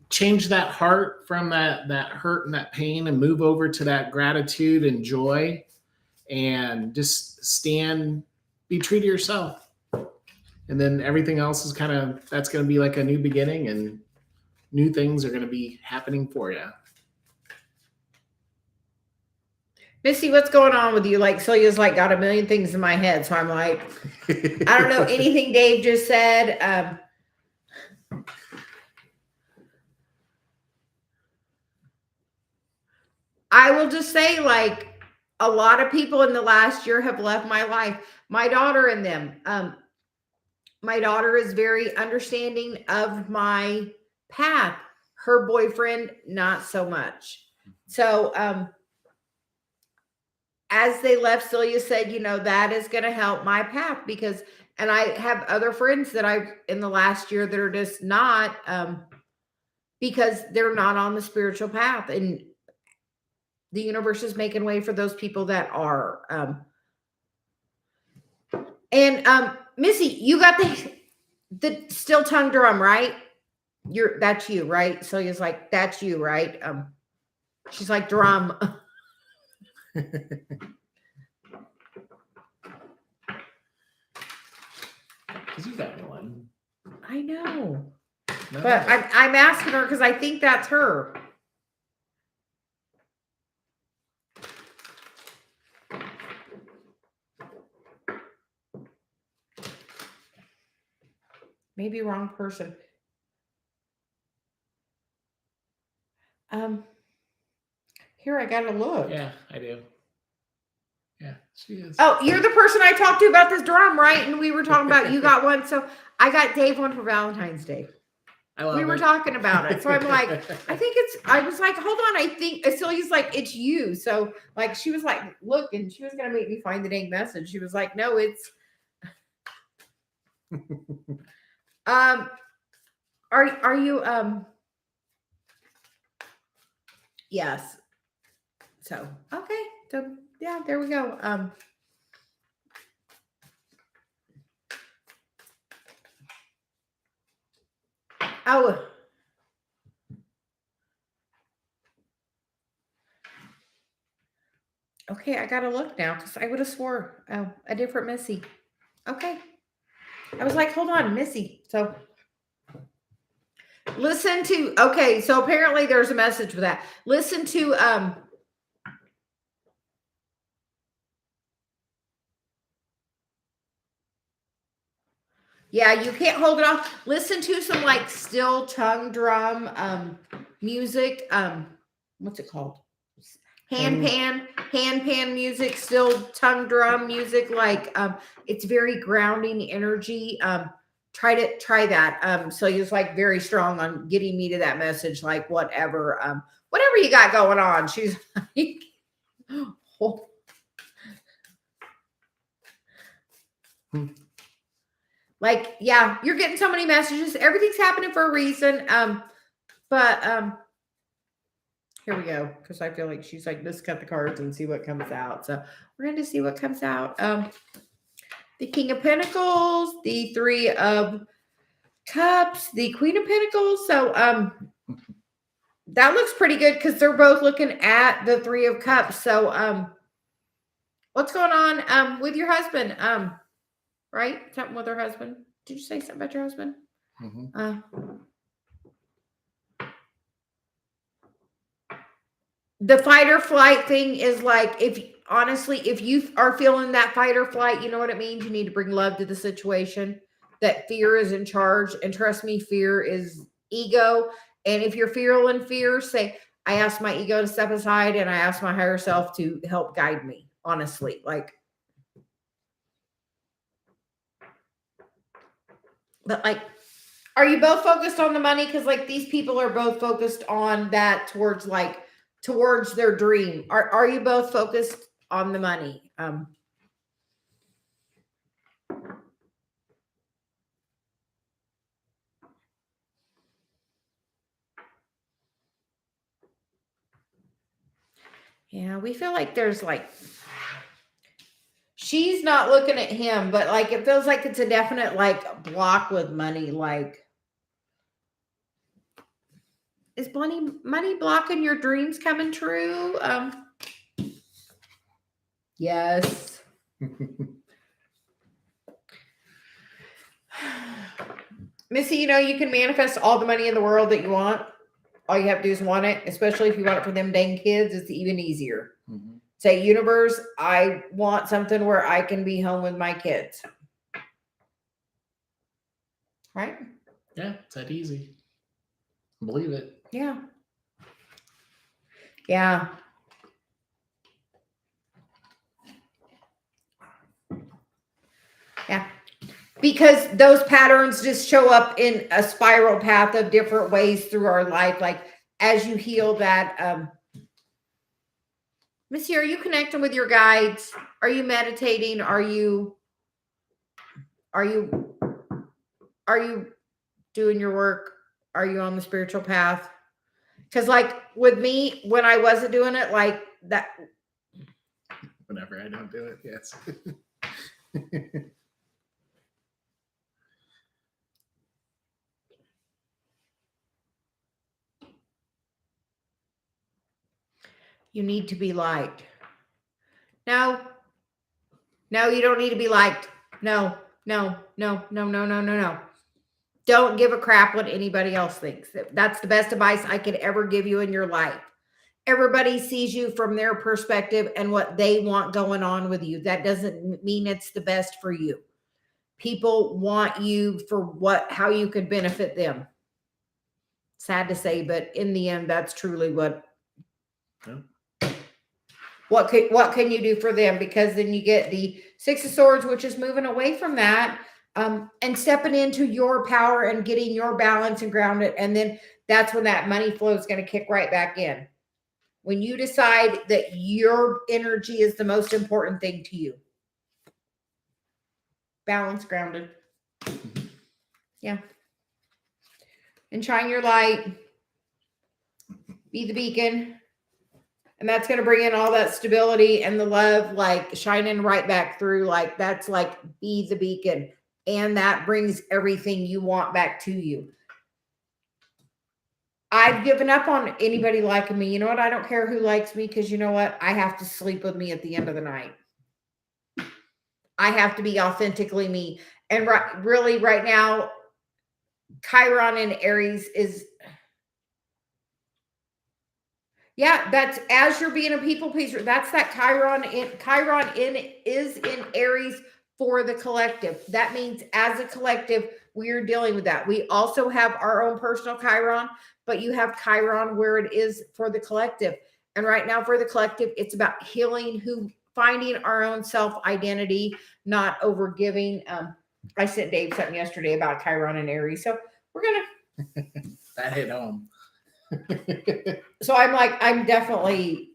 change that heart from that hurt and that pain, and move over to that gratitude and joy, and just be true to yourself. And then everything else is that's going to be like a new beginning, and new things are going to be happening for you. Missy, what's going on with you? Like, Celia's like got a million things in my head. So I'm like, I don't know anything Dave just said. I will just say, like, a lot of people in the last year have left my life. My daughter and them. My daughter is very understanding of my path. Her boyfriend, not so much. So, as they left, Celia said, that is going to help my path, because, and I have other friends that in the last year that are just not, because they're not on the spiritual path, and the universe is making way for those people that are. Missy, you got the still tongue drum, right? That's you, right? Celia's like, that's you, right? She's like, drum. Because you got one. I know. No, But I'm asking her because I think that's her. Maybe wrong person. Here, I gotta look. Yeah, I do. Yeah, she is. Oh, you're the person I talked to about this drum, right? And we were talking about you got one. So I got Dave one for Valentine's Day. We were talking about it. So I'm like, I was like, hold on. I think Celia's like, it's you. So like, she was like, look, and she was going to make me find the dang message. She was like, no, it's, are you, yes. So, okay. So yeah, there we go. Oh, okay, I gotta look now because I would have swore a different Missy. Okay. I was like, hold on, Missy. So listen to, okay, so apparently there's a message for that. Listen to yeah, you can't hold it off. Listen to some like still tongue drum music. What's it called? Hand pan music, still tongue drum music. Like it's very grounding energy. Try that. So he's like very strong on getting me to that message, like whatever you got going on. She's like, oh. Like, yeah, you're getting so many messages. Everything's happening for a reason. But here we go. Because I feel like she's like, let's cut the cards and see what comes out. So we're going to see what comes out. The King of Pentacles, the Three of Cups, the Queen of Pentacles. So that looks pretty good because they're both looking at the Three of Cups. So what's going on with your husband? Right? Something with her husband. Did you say something about your husband? Mm-hmm. The fight or flight thing is like, if you are feeling that fight or flight, you know what it means? You need to bring love to the situation. That fear is in charge. And trust me, fear is ego. And if you're feeling fear, say, I ask my ego to step aside and I ask my higher self to help guide me. Honestly, like, but like, are you both focused on the money? Because like these people are both focused on that towards their dream. Are you both focused on the money? Yeah, we feel like there's like, she's not looking at him, but like it feels like it's a definite like block with money. Like, is money blocking your dreams coming true? Yes. Missy, you can manifest all the money in the world that you want. All you have to do is want it, especially if you want it for them dang kids. It's even easier. Mm-hmm. Say, universe, I want something where I can be home with my kids. Right? Yeah, it's that easy. Believe it. Yeah. Yeah. Yeah. Because those patterns just show up in a spiral path of different ways through our life. Like as you heal that, Missy, are you connecting with your guides? Are you meditating? Are you doing your work? Are you on the spiritual path? Because like with me, when I wasn't doing it like that, Whenever I don't do it, yes. you need to be liked. No, you don't need to be liked. No. Don't give a crap what anybody else thinks. That's the best advice I could ever give you in your life. Everybody sees you from their perspective and what they want going on with you. That doesn't mean it's the best for you. People want you for how you could benefit them. Sad to say, but in the end, that's truly what. Yeah. What can you do for them? Because then you get the Six of Swords, which is moving away from that, and stepping into your power and getting your balance and grounded. And then that's when that money flow is going to kick right back in. When you decide that your energy is the most important thing to you. Balance, grounded. Yeah. And shine your light. Be the beacon. And that's going to bring in all that stability and the love, like shining right back through. Like that's like be the beacon. And that brings everything you want back to you. I've given up on anybody liking me. You know what? I don't care who likes me because you know what? I have to sleep with me at the end of the night. I have to be authentically me. And really right now, Chiron in Aries is... Yeah, that's as you're being a people pleaser. That's that Chiron is in Aries for the collective. That means as a collective, we are dealing with that. We also have our own personal Chiron, but you have Chiron where it is for the collective. And right now for the collective, it's about healing, finding our own self-identity, not overgiving. I sent Dave something yesterday about Chiron and Aries. So we're going to... That hit home. So I'm definitely,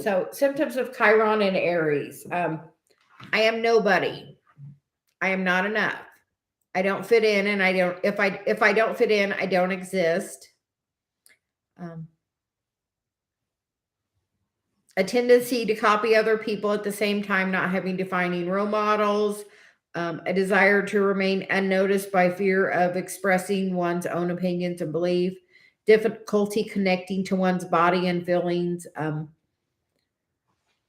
so symptoms of Chiron and Aries. I am nobody. I am not enough. I don't fit in, and if I don't fit in, I don't exist. A tendency to copy other people at the same time, not having defining role models. A desire to remain unnoticed by fear of expressing one's own opinions and belief, difficulty connecting to one's body and feelings. On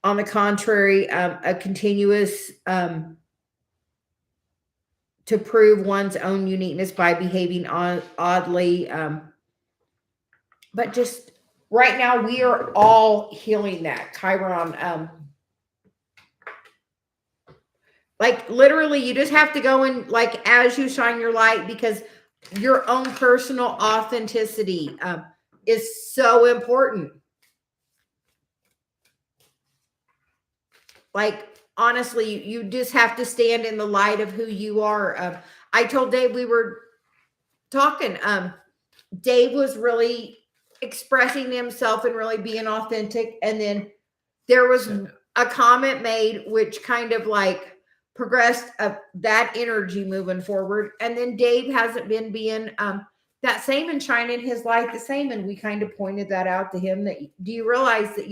the contrary, a continuous to prove one's own uniqueness by behaving oddly. But just right now, we are all healing that. Chiron, like literally, you just have to go in like as you shine your light, because your own personal authenticity is so important. Like honestly, you just have to stand in the light of who you are. I told Dave we were talking. Dave was really expressing himself and really being authentic, and then there was a comment made which kind of like progressed that energy moving forward. And then Dave hasn't been being that same and shining his light the same. And we kind of pointed that out to him that, do you realize that,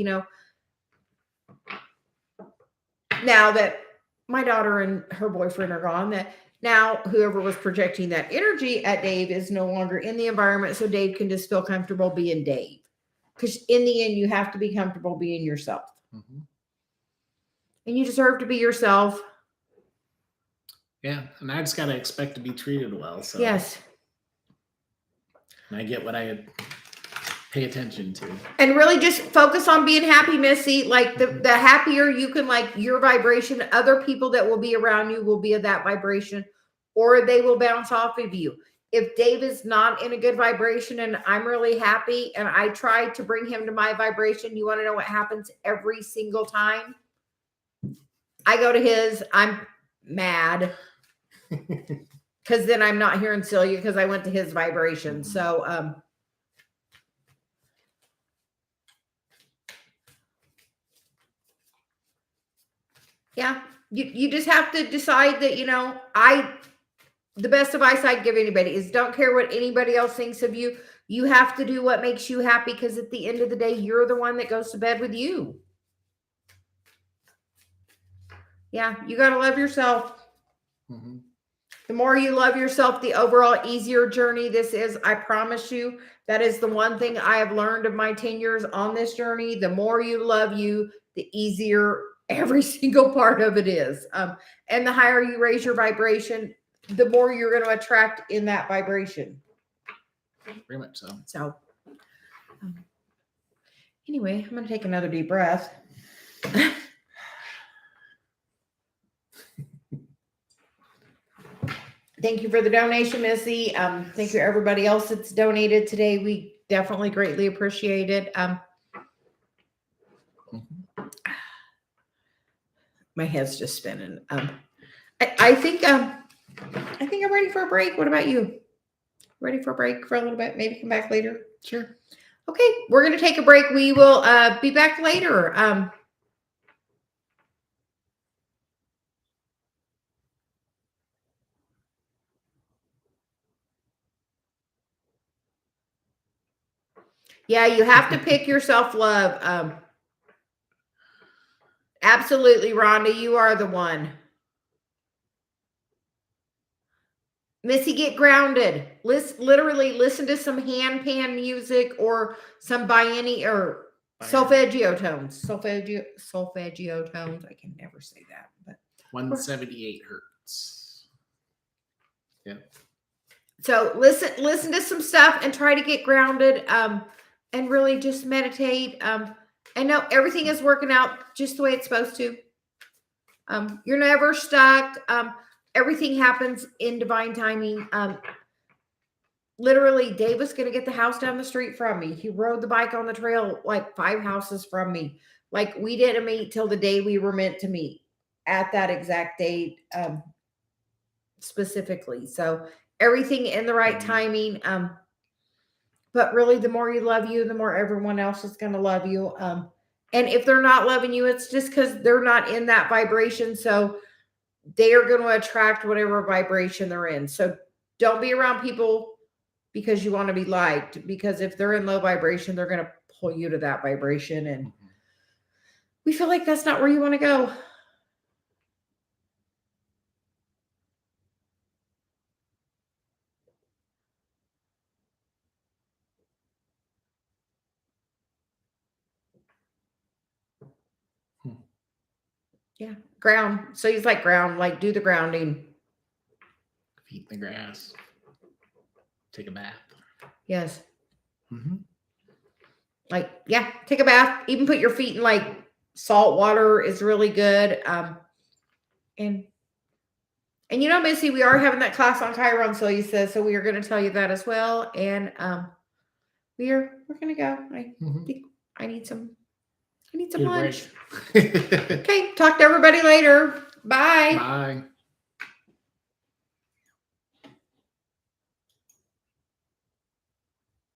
now that my daughter and her boyfriend are gone, that now whoever was projecting that energy at Dave is no longer in the environment. So Dave can just feel comfortable being Dave. Because in the end, you have to be comfortable being yourself. Mm-hmm. And you deserve to be yourself. Yeah, and I just got to expect to be treated well. So yes. And I get what I pay attention to. And really just focus on being happy, Missy. Like the happier you can, like your vibration, other people that will be around you will be of that vibration, or they will bounce off of you. If Dave is not in a good vibration and I'm really happy and I try to bring him to my vibration, you want to know what happens every single time? I go to his, I'm mad. Because then I'm not hearing Celia because I went to his vibration. So, yeah, you just have to decide that, the best advice I'd give anybody is don't care what anybody else thinks of you. You have to do what makes you happy, because at the end of the day, you're the one that goes to bed with you. Yeah, you got to love yourself. Mm-hmm. The more you love yourself, the overall easier journey this is. I promise you, that is the one thing I have learned of my 10 years on this journey. The more you love you, the easier every single part of it is. And the higher you raise your vibration, the more you're going to attract in that vibration. Very much so. So, anyway, I'm going to take another deep breath. Thank you for the donation, Missy. Thank you everybody else that's donated today. We definitely greatly appreciate it. My head's just spinning. I think I'm ready for a break. What about you? Ready for a break for a little bit? Maybe come back later. Sure. Okay, we're gonna take a break. We will be back later. Yeah, you have to pick your self-love. Absolutely, Rhonda, you are the one. Missy, get grounded. Literally listen to some handpan music or some solfeggio tones. Solfeggio tones. I can never say that. But 178 hertz. Yeah. So listen to some stuff and try to get grounded. And really just meditate. And know everything is working out just the way it's supposed to. You're never stuck. Everything happens in divine timing. Literally, Dave was going to get the house down the street from me. He rode the bike on the trail like 5 houses from me. Like, we didn't meet till the day we were meant to meet at that exact date, specifically. So everything in the right timing. But really, the more you love you, the more everyone else is going to love you. And if they're not loving you, it's just because they're not in that vibration. So they are going to attract whatever vibration they're in. So don't be around people because you want to be liked. Because if they're in low vibration, they're going to pull you to that vibration. And we feel like that's not where you want to go. Yeah. Ground. So he's like ground, like do the grounding. Feet in the grass. Take a bath. Yes. Mm-hmm. Like, yeah, take a bath. Even put your feet in like salt water is really good. And you know, Missy, we are having that class on Chiron, Celia says, so we are going to tell you that as well. And we're going to go. I think I need some lunch. Okay, talk to everybody later. Bye. Bye.